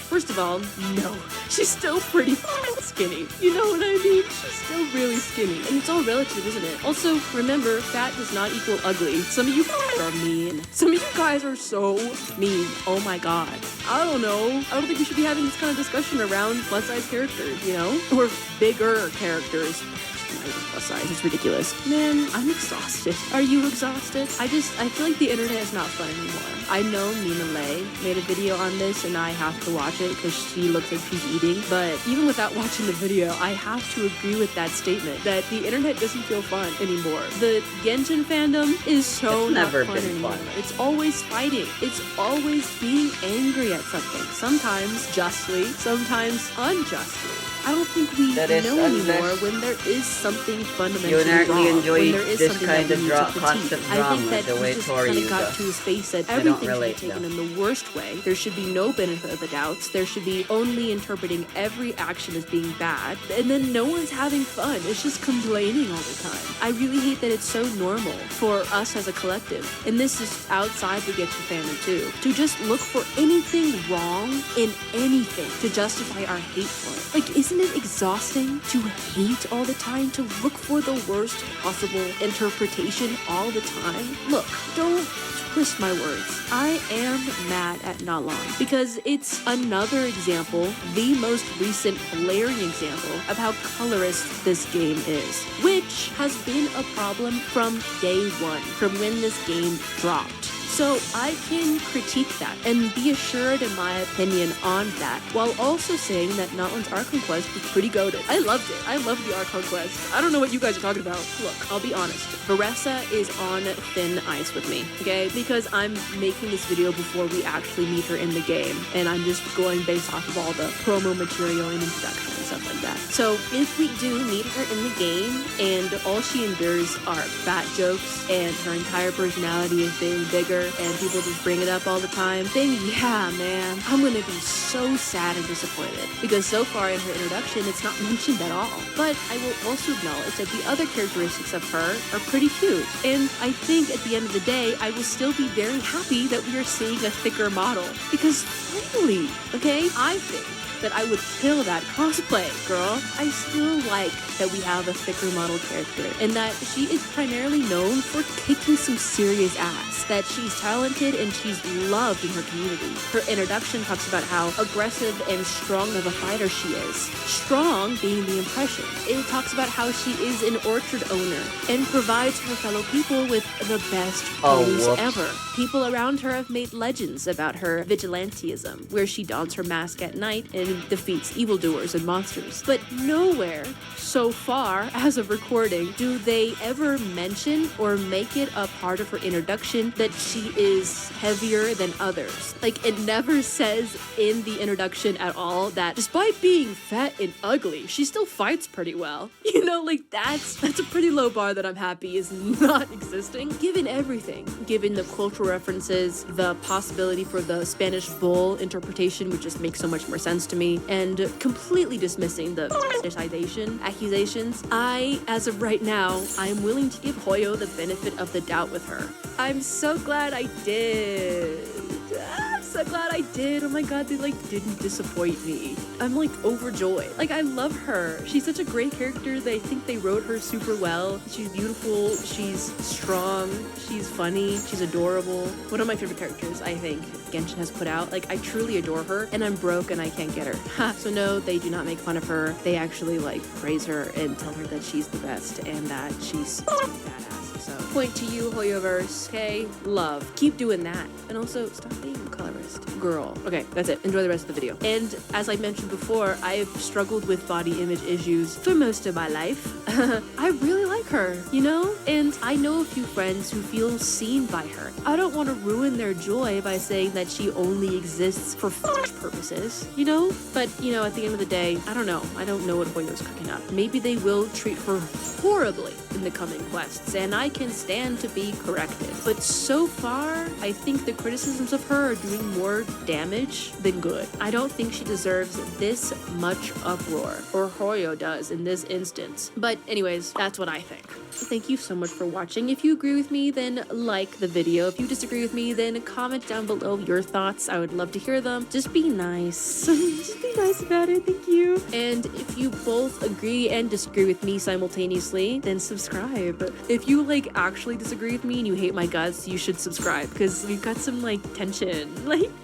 First of all, no, she's still pretty skinny. You know what I mean? She's still really skinny. And it's all relative, isn't it? Also, remember, fat does not equal ugly. Some of you are mean. Some of you guys are so mean. Oh my god. I don't know. I don't think we should be having this kind of discussion around plus-size characters, you know? Or bigger characters. Not even plus size. It's ridiculous. Man, I'm exhausted. Are you exhausted? I feel like the internet is not fun anymore. I know Nina Lay made a video on this and I have to watch it because she looks like she's eating. But even without watching the video, I have to agree with that statement that the internet doesn't feel fun anymore. The Genshin fandom is so it's not never fun been anymore. fun. It's always fighting. It's always being angry at something. Sometimes justly, sometimes unjustly. I don't think we know anymore when there is something fundamentally wrong. Enjoy When there is this something kind that we of need to critique. constant I drama think that the way we just Tori kind of got does. to a space that I don't everything should be relate, taken though. in the worst way. There should be no benefit of the doubts. There should be only interpreting every action as being bad. And then no one's having fun. It's just complaining all the time. I really hate that it's so normal for us as a collective. And this is outside the Genshin fandom too. To just look for anything wrong in anything to justify our hate for it. Like, isn't it exhausting to hate all the time? To look for the worst possible interpretation all the time? Look, don't twist my words. I am mad at Not Long because it's another example, the most recent glaring example of how colorist this game is, which has been a problem from day one, from when this game dropped. So I can critique that and be assured in my opinion on that, while also saying that Notland's Arc Conquest was pretty goated. I loved it. I loved the Arc Conquest. I don't know what you guys are talking about. Look, I'll be honest. Veressa is on thin ice with me, okay? Because I'm making this video before we actually meet her in the game, and I'm just going based off of all the promo material and introduction and stuff like that. So if we do meet her in the game, and all she endures are fat jokes, and her entire personality is being bigger, and people just bring it up all the time, then yeah, man, I'm gonna be so sad and disappointed. Because so far in her introduction, it's not mentioned at all. But I will also acknowledge that the other characteristics of her are pretty cute. And I think at the end of the day, I will still be very happy that we are seeing a thicker model. Because finally, okay, I think that I would kill that cosplay, girl. I still like that we have a thicker model character and that she is primarily known for kicking some serious ass, that she's talented and she's loved in her community. Her introduction talks about how aggressive and strong of a fighter she is. Strong being the impression. It talks about how she is an orchard owner and provides her fellow people with the best produce ever. People around her have made legends about her vigilantism, where she dons her mask at night and defeats evildoers and monsters. But nowhere, so far as of recording, do they ever mention or make it a part of her introduction that she is heavier than others. Like, it never says in the introduction at all that despite being fat and ugly, she still fights pretty well. You know, like, that's a pretty low bar that I'm happy is not existing. Given everything, given the cultural references, the possibility for the Spanish bull interpretation, which just makes so much more sense to me, and completely dismissing the accusations, as of right now, I'm willing to give Hoyo the benefit of the doubt with her. I'm so glad I did. I'm so glad I did. Oh my god, they didn't disappoint me. I'm overjoyed. I love her. She's such a great character. I think they wrote her super well. She's beautiful. She's strong. She's funny. She's adorable. One of my favorite characters, I think, Genshin has put out. I truly adore her, and I'm broke and I can't get her. Ha! So no, they do not make fun of her. They actually praise her and tell her that she's the best and that she's badass. So point to you, Hoyoverse. Okay, love. Keep doing that. And also, stop being a colorist. Girl. Okay, that's it. Enjoy the rest of the video. And as I mentioned before, I've struggled with body image issues for most of my life. I really like her, you know? And I know a few friends who feel seen by her. I don't want to ruin their joy by saying that she only exists for purposes, you know? But, at the end of the day, I don't know. I don't know what Hoyo's cooking up. Maybe they will treat her horribly in the coming quests, and I can stand to be corrected. But so far, I think the criticisms of her are doing more damage than good. I don't think she deserves this much uproar, or Hoyo does in this instance. But anyways, that's what I think. Thank you so much for watching. If you agree with me, then like the video. If you disagree with me, then comment down below your thoughts. I would love to hear them. Just be nice. Just be nice about it. Thank you. And if you both agree and disagree with me simultaneously, then subscribe. If you actually disagree with me and you hate my guts, you should subscribe because we've got some tension.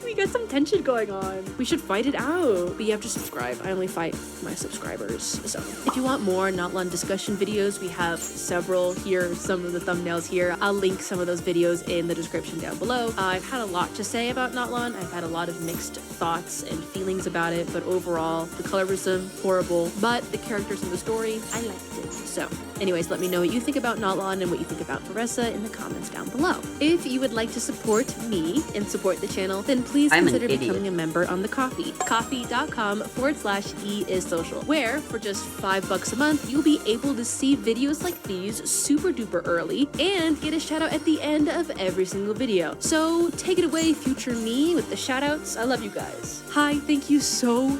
We got some tension going on. We should fight it out. But you have to subscribe. I only fight my subscribers. So if you want more Not-Lon discussion videos, we have several here, some of the thumbnails here. I'll link some of those videos in the description down below. I've had a lot to say about Not-Lon. I've had a lot of mixed thoughts and feelings about it, but overall, the colorism, horrible, but the characters in the story, I liked it. So anyways, let me know what you think about Not-Lon and what you think about Veressa in the comments down below. If you would like to support me and support the channel, then please consider becoming a member on the Ko-fi. Ko-fi.com/yyyy, where for just $5 a month, you'll be able to see videos like these super duper early and get a shout out at the end of every single video. So take it away, future me, with the shout outs. I love you guys. Hi, thank you so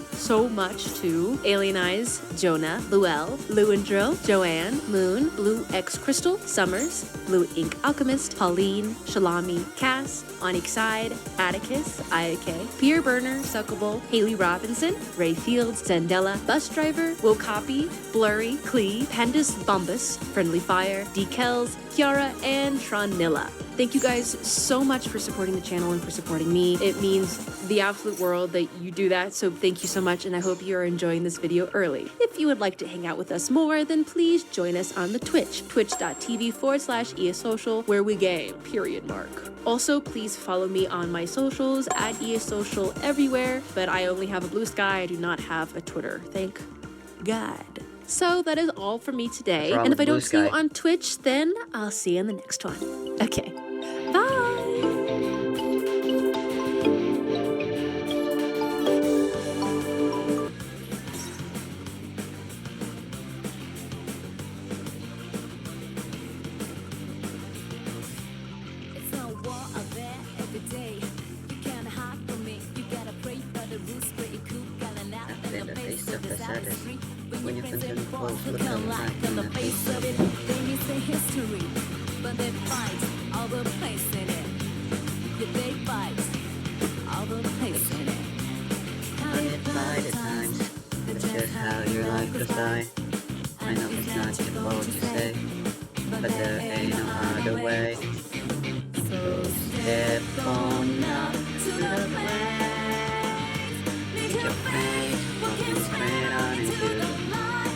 much to Alien Eyes, Jonah, Luel, Luandrill, Joanne, Moon, Blue X Crystal, Summers, Blue Ink Alchemist, Pauline, Shalami, Cass, Onyx Side, Atticus, Iak, Pierre Burner, Suckable, Haley Robinson, Ray Fields, Zandella, Bus Driver, Wokapi, Blurry, Klee, Pandus Bombus, Friendly Fire, Decals, Kiara, and Tronilla. Thank you guys so much for supporting the channel and for supporting me. It means the absolute world that you do that, so thank you so much, and I hope you are enjoying this video early. If you would like to hang out with us more, then please join us on the Twitch, twitch.tv/ESocial, where we game, .. Also, please follow me on my socials at ESocial everywhere, but I only have a Blue Sky. I do not have a Twitter. Thank God. So that is all for me today, and if I don't see you on Twitch, then I'll see you in the next one. Okay, bye! When you continue to close, look at the face of it. They may say history, but they fight all the place in it. Yeah, they fight all the place in it. How they fight it. just how your life goes by. I know it's not difficult to say, but there ain't no other way. So step on up to the plate. Meet your fate, walking straight on into the light.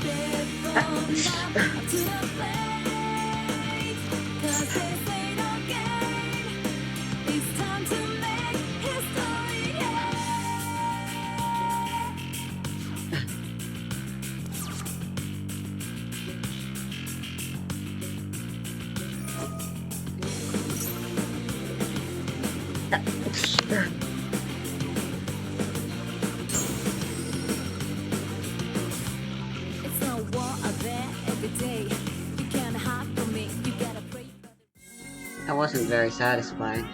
Step on up to the plate. 'Cause this ain't no game. It's time to make history, yeah. It's a war out there every day. You can't hide from me. You gotta pray. That wasn't very satisfying.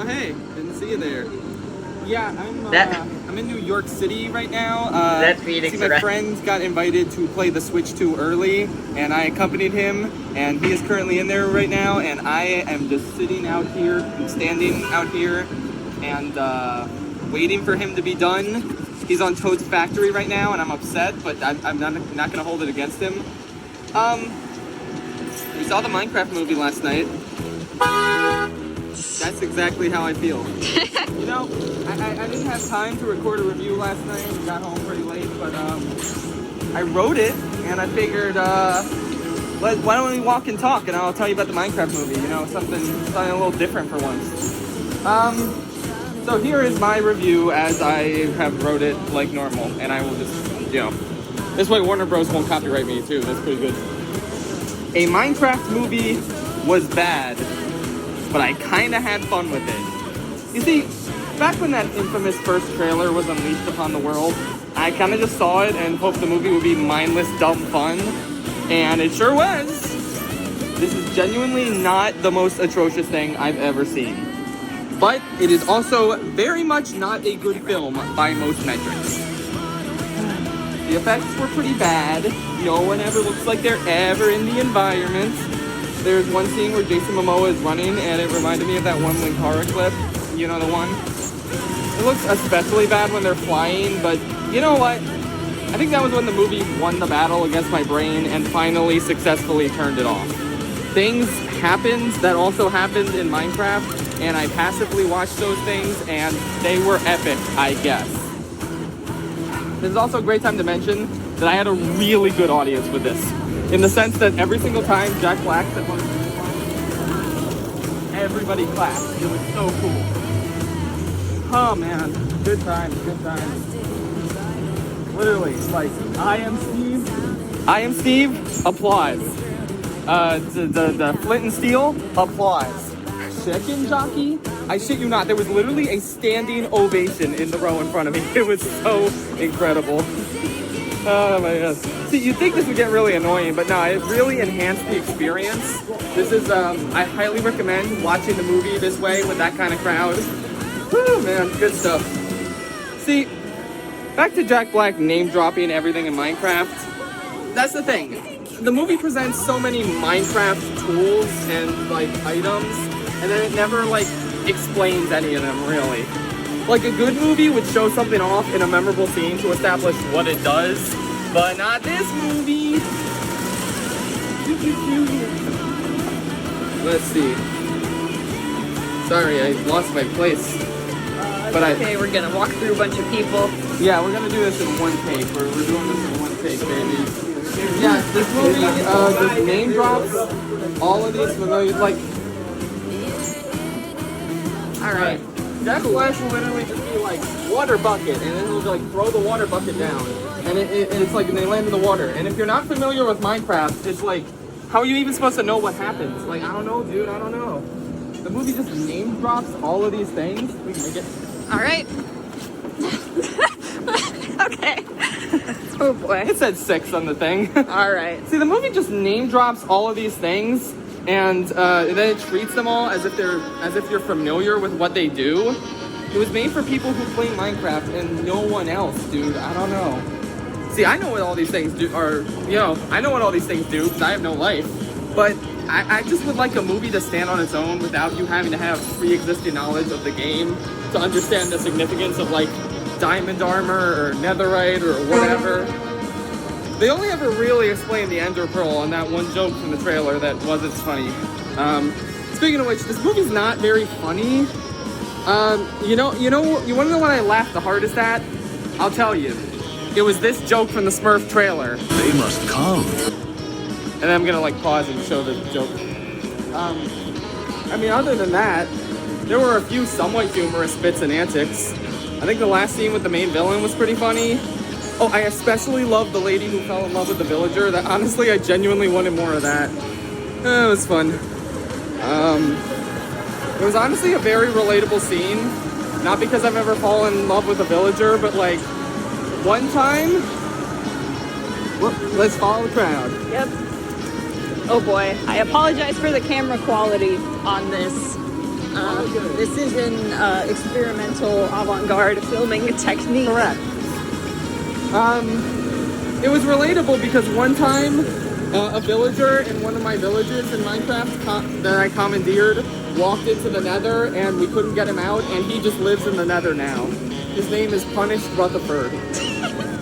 Oh hey, didn't see you there. Yeah, That- I'm in New York City right now. That's Phoenix, see, my right? friend got invited to play the Switch 2 early, and I accompanied him, and he is currently in there right now, and I am just sitting out here, standing out here, and waiting for him to be done. He's on Toad's Factory right now, and I'm upset, but I'm not gonna hold it against him. We saw the Minecraft movie last night. That's exactly how I feel. You know, I didn't have time to record a review last night. We got home pretty late, but I wrote it, and I figured, why don't we walk and talk, and I'll tell you about the Minecraft movie. You know, something a little different for once. So here is my review as I have wrote it like normal, and I will just, you know, this way Warner Bros. Won't copyright me too. That's pretty good. A Minecraft movie was bad, but I kind of had fun with it. You see, back when that infamous first trailer was unleashed upon the world, I kind of just saw it and hoped the movie would be mindless, dumb fun, and it sure was. This is genuinely not the most atrocious thing I've ever seen. But it is also very much not a good film by most metrics. The effects were pretty bad. No one ever looks like they're ever in the environment. There's one scene where Jason Momoa is running, and it reminded me of that one Linkara clip. You know the one? It looks especially bad when they're flying, but you know what? I think that was when the movie won the battle against my brain and finally successfully turned it off. Things happened that also happened in Minecraft, and I passively watched those things, and they were epic, I guess. This is also a great time to mention that I had a really good audience with this. In the sense that every single time Jack Black said one, everybody clapped. It was so cool. Oh man, good times, good times. Literally, like, I am Steve, applause. The Flint and Steel, applause. Chicken Jockey, I shit you not, there was literally a standing ovation in the row in front of me. It was so incredible. Oh my gosh. See, you'd think this would get really annoying, but no, it really enhanced the experience. This is, I highly recommend watching the movie this way with that kind of crowd. Woo, man, good stuff. See, back to Jack Black name dropping everything in Minecraft. That's the thing. The movie presents so many Minecraft tools and, like, items, and then it never, like, explains any of them, really. Like, a good movie would show something off in a memorable scene to establish what it does, but not this movie. Let's see. Sorry, I lost my place. But Okay, we're gonna walk through a bunch of people. Yeah, we're gonna do this in one take. We're doing this in one take, baby. Yeah, this movie just name drops all of these familiar, like. All right. Jack Black will literally just be like water bucket, and then he'll like throw the water bucket down, and it's like and they land in the water. And if you're not familiar with Minecraft, it's like, how are you even supposed to know what happens? Like, I don't know, dude. I don't know. The movie just name drops all of these things. We can make it. All right. Okay. Oh boy. It said 6 on the thing. All right. See, the movie just name drops all of these things, and then it treats them all as if you're familiar with what they do. It was made for people who play Minecraft and no one else, dude. I don't know. See, I know what all these things do, I know what all these things do because I have no life. But I just would like a movie to stand on its own without you having to have pre-existing knowledge of the game to understand the significance of like diamond armor or netherite or whatever. They only ever really explained the Ender Pearl on that one joke from the trailer that wasn't funny. Speaking of which, this movie's not very funny. You want to know what I laughed the hardest at? I'll tell you. It was this joke from the Smurf trailer. They must come. And then I'm gonna like pause and show the joke. Other than that, there were a few somewhat humorous bits and antics. I think the last scene with the main villain was pretty funny. Oh, I especially loved the lady who fell in love with the villager. That honestly, I genuinely wanted more of that. It was fun. It was honestly a very relatable scene. Not because I've ever fallen in love with a villager, but like one time. Let's follow the crowd. Yep. Oh boy. I apologize for the camera quality on this. This is an experimental avant-garde filming technique. Correct. It was relatable because one time a villager in one of my villages in Minecraft that I commandeered walked into the nether and we couldn't get him out, and he just lives in the nether now. His name is Punished Rutherford.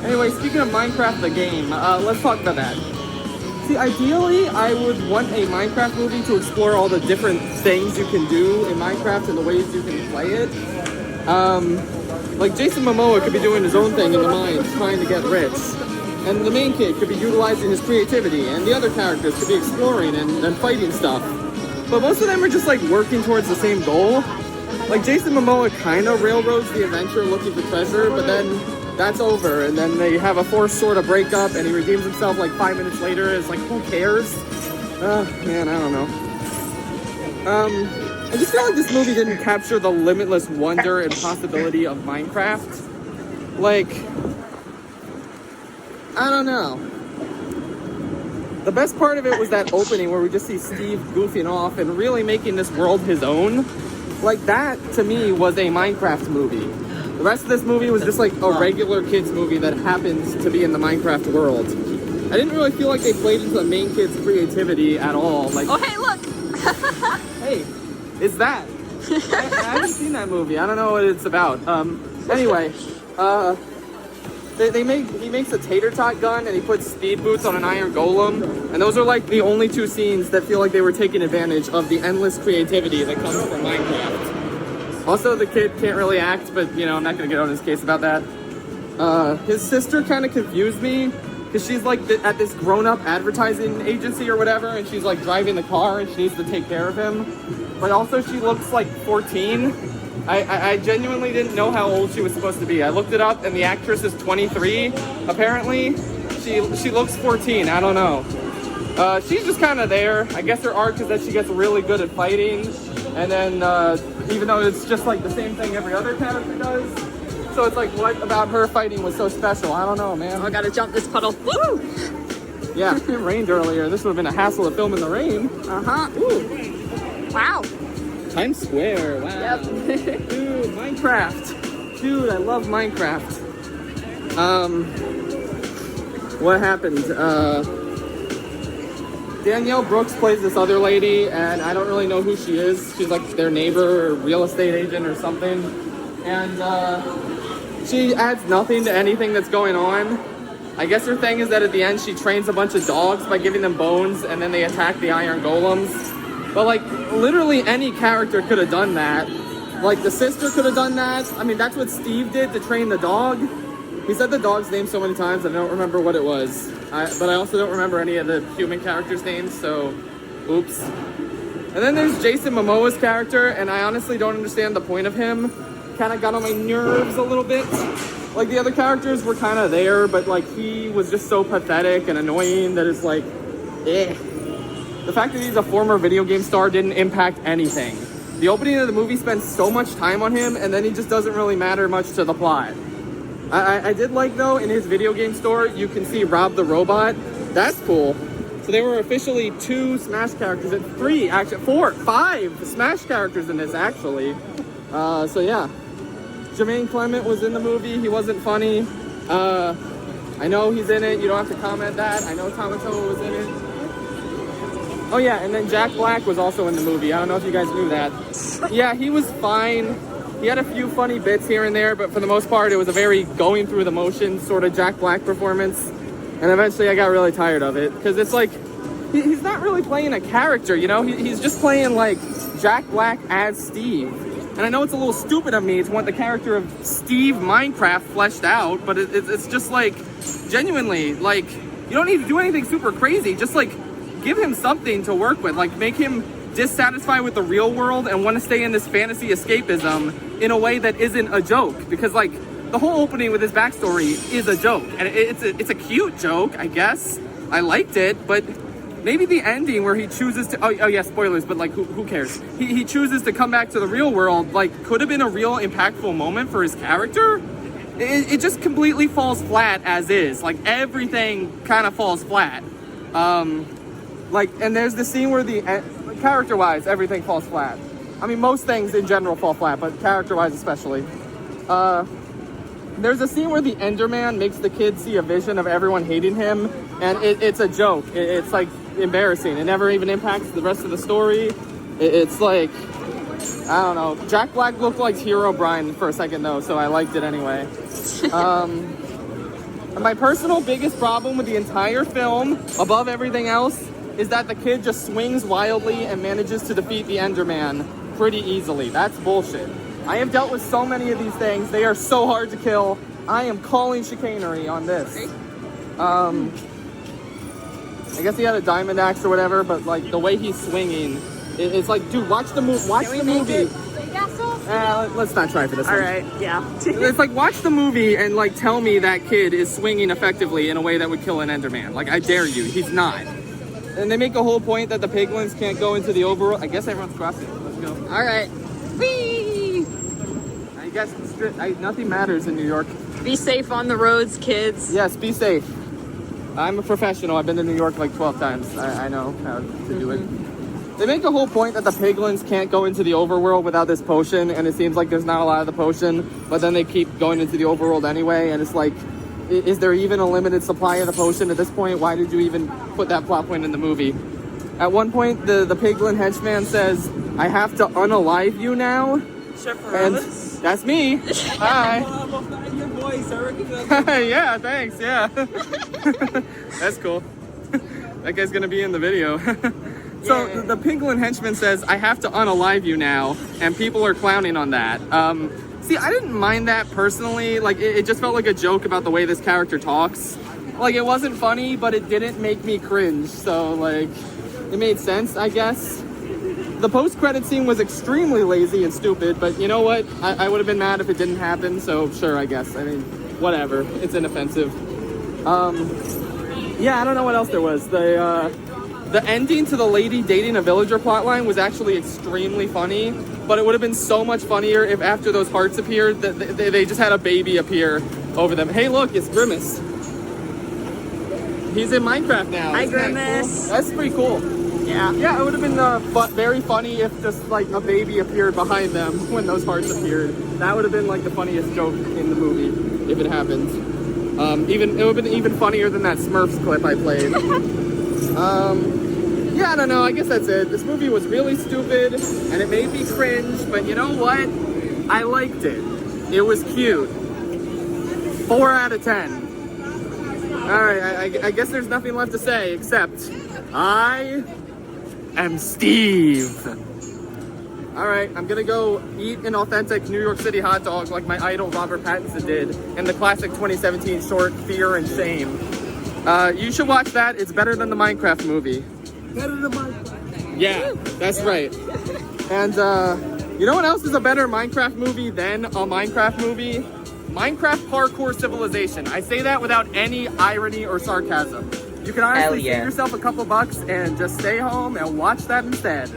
Anyway, speaking of Minecraft the game, let's talk about that. See, ideally, I would want a Minecraft movie to explore all the different things you can do in Minecraft and the ways you can play it. Like Jason Momoa could be doing his own thing in the mines, trying to get rich. And the main kid could be utilizing his creativity, and the other characters could be exploring and fighting stuff. But most of them are just like working towards the same goal. Like Jason Momoa kind of railroads the adventure looking for treasure, but then that's over, and then they have a forced sort of breakup, and he redeems himself like 5 minutes later. It's like, who cares? Man, I don't know. I just feel like this movie didn't capture the limitless wonder and possibility of Minecraft. Like, I don't know. The best part of it was that opening where we just see Steve goofing off and really making this world his own. Like, that, to me, was a Minecraft movie. The rest of this movie was just like a regular kid's movie that happens to be in the Minecraft world. I didn't really feel like they played into the main kid's creativity at all. Like, Oh, hey, look! hey, it's that. I haven't seen that movie. I don't know what it's about. Anyway, he makes a tater tot gun and he puts speed boots on an iron golem, and those are like the only two scenes that feel like they were taking advantage of the endless creativity that comes from Minecraft. Also, the kid can't really act, but I'm not gonna get on his case about that. His sister kind of confused me because she's like at this grown-up advertising agency or whatever, and she's like driving the car and she needs to take care of him. But also, she looks like 14. I genuinely didn't know how old she was supposed to be. I looked it up, and the actress is 23. Apparently, she looks 14. I don't know. She's just kind of there. I guess her arc is that she gets really good at fighting, and then even though it's just like the same thing every other character does, so it's like, what about her fighting was so special? I don't know, man. Oh, I gotta jump this puddle. Woo! Yeah, it rained earlier. This would have been a hassle to film in the rain. Uh-huh. Wow. Times Square, wow. Yep. Dude, Minecraft. Dude, I love Minecraft. What happened? Danielle Brooks plays this other lady, and I don't really know who she is. She's like their neighbor or real estate agent or something. And she adds nothing to anything that's going on. I guess her thing is that at the end she trains a bunch of dogs by giving them bones, and then they attack the iron golems. But like, literally any character could have done that. Like, the sister could have done that. I mean, that's what Steve did to train the dog. He said the dog's name so many times I don't remember what it was. But I also don't remember any of the human characters' names, so oops. And then there's Jason Momoa's character, and I honestly don't understand the point of him. Kind of got on my nerves a little bit. Like, the other characters were kind of there, but like, he was just so pathetic and annoying that it's like, eh. The fact that he's a former video game star didn't impact anything. The opening of the movie spends so much time on him, and then he just doesn't really matter much to the plot. I did like, though, in his video game store, you can see Rob the Robot. That's cool. So there were officially 2 Smash characters, and 3, actually 4, 5 Smash characters in this, actually. So yeah. Jermaine Clement was in the movie. He wasn't funny. I know he's in it. You don't have to comment that. I know Tamatoa was in it. Oh yeah, and then Jack Black was also in the movie. I don't know if you guys knew that. Yeah, he was fine. He had a few funny bits here and there, but for the most part, it was a very going through the motions sort of Jack Black performance. And eventually I got really tired of it, because it's like, he's not really playing a character, you know? He's just playing like Jack Black as Steve. And I know it's a little stupid of me to want the character of Steve Minecraft fleshed out, but it's just like, genuinely, like, you don't need to do anything super crazy. Just like, give him something to work with. Like, make him dissatisfied with the real world and want to stay in this fantasy escapism in a way that isn't a joke. Because like, the whole opening with his backstory is a joke, and it's a cute joke, I guess. I liked it, but maybe the ending where he chooses to, oh yeah, spoilers, but like, who cares? He chooses to come back to the real world, like, could have been a real impactful moment for his character. It just completely falls flat as is. Like, everything kind of falls flat. Like, and there's the scene where character-wise, everything falls flat. I mean, most things in general fall flat, but character-wise especially. There's a scene where the Enderman makes the kid see a vision of everyone hating him, and it's a joke. It's like embarrassing. It never even impacts the rest of the story. It's like, I don't know. Jack Black looked like Hero Brian for a second though, so I liked it anyway. And my personal biggest problem with the entire film, above everything else, is that the kid just swings wildly and manages to defeat the Enderman pretty easily. That's bullshit. I have dealt with so many of these things. They are so hard to kill. I am calling chicanery on this. I guess he had a diamond axe or whatever, but like the way he's swinging, it's like, dude, watch the movie. Watch the movie. Let's not try for this one. All right, yeah. It's like, watch the movie and like tell me that kid is swinging effectively in a way that would kill an Enderman. Like, I dare you. He's not. And they make a whole point that the piglins can't go into the overworld. I guess everyone's crossing. Let's go. All right. Whee! I guess nothing matters in New York. Be safe on the roads, kids. Yes, be safe. I'm a professional. I've been to New York like 12 times. I know how to do it. They make a whole point that the piglins can't go into the overworld without this potion, and it seems like there's not a lot of the potion, but then they keep going into the overworld anyway, and it's like, is there even a limited supply of the potion at this point? Why did you even put that plot point in the movie? At one point, the piglin henchman says, I have to unalive you now. And that's me. Hi. Your voice, I recognize. Yeah, thanks, yeah. That's cool. That guy's gonna be in the video. So the piglin henchman says, I have to unalive you now, and people are clowning on that. See, I didn't mind that personally. Like, it just felt like a joke about the way this character talks. Like, it wasn't funny, but it didn't make me cringe. So, like, it made sense, I guess. The post-credit scene was extremely lazy and stupid, but you know what? I would have been mad if it didn't happen, so sure, I guess. I mean, whatever. It's inoffensive. Yeah, I don't know what else there was. The ending to the lady dating a villager plotline was actually extremely funny, but it would have been so much funnier if after those hearts appeared, that they just had a baby appear over them. Hey, look, it's Grimace. He's in Minecraft now. Hi, Isn't that Grimace. cool? That's pretty cool. Yeah. Yeah, it would have been very funny if just like a baby appeared behind them when those hearts appeared. That would have been like the funniest joke in the movie if it happened. It would have been even funnier than that Smurfs clip I played. Yeah, I don't know. I guess that's it. This movie was really stupid and it made me cringe, but you know what? I liked it. It was cute. 4 out of 10. All right, I guess there's nothing left to say except I am Steve. All right, I'm gonna go eat an authentic New York City hot dog like my idol Robert Pattinson did in the classic 2017 short Fear and Shame. You should watch that. It's better than the Minecraft movie. Better than Minecraft. Yeah, that's right. And you know what else is a better Minecraft movie than a Minecraft movie? Minecraft Parkour Civilization. I say that without any irony or sarcasm. You can honestly save yourself a couple bucks and just stay home and watch that instead.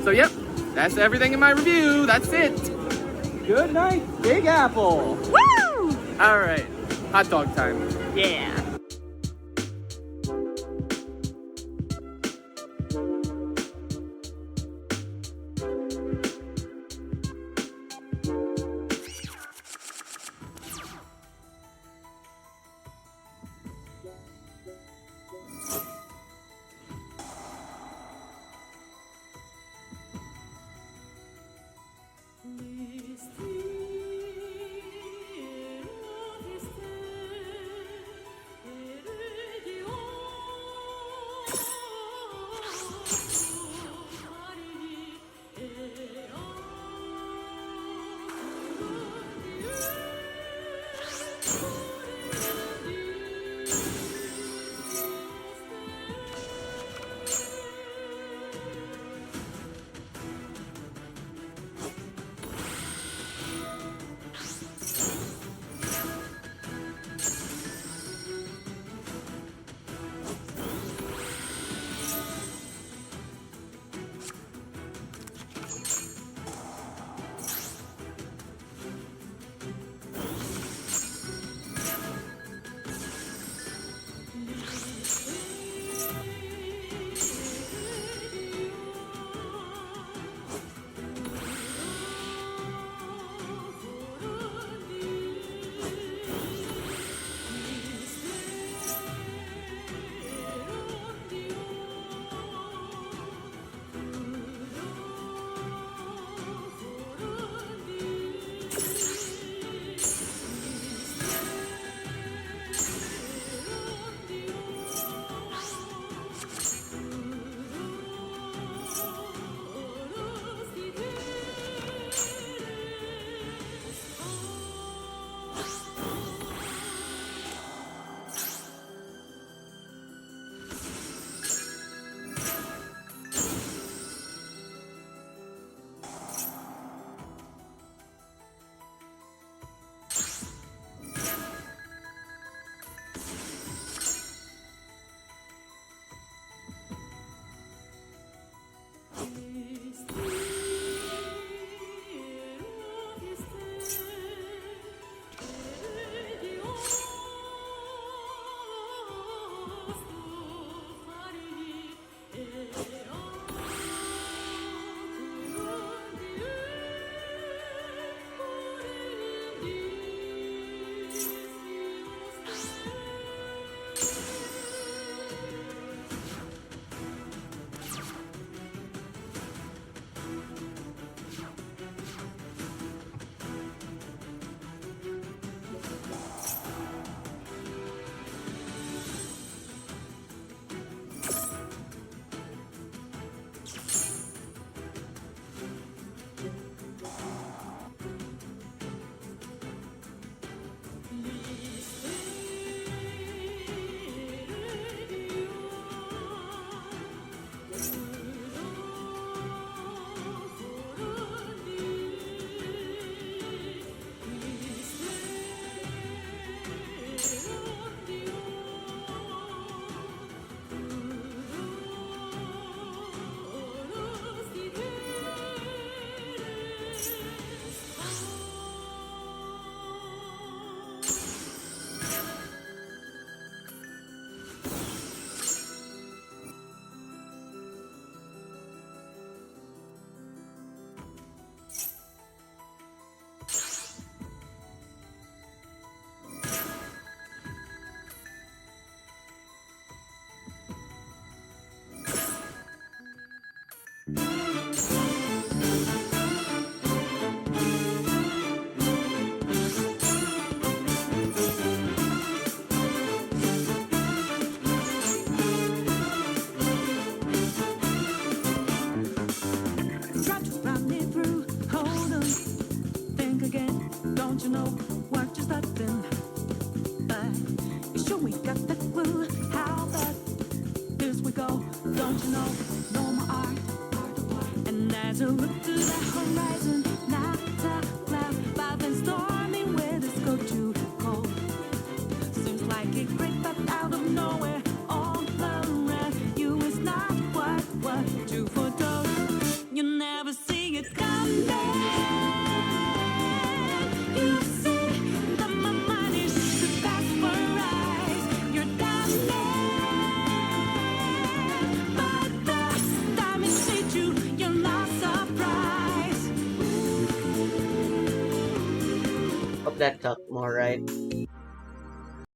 So yep, that's everything in my review. That's it. Good night, Big Apple. Woo! All right, hot dog time. Yeah. hope that felt more right.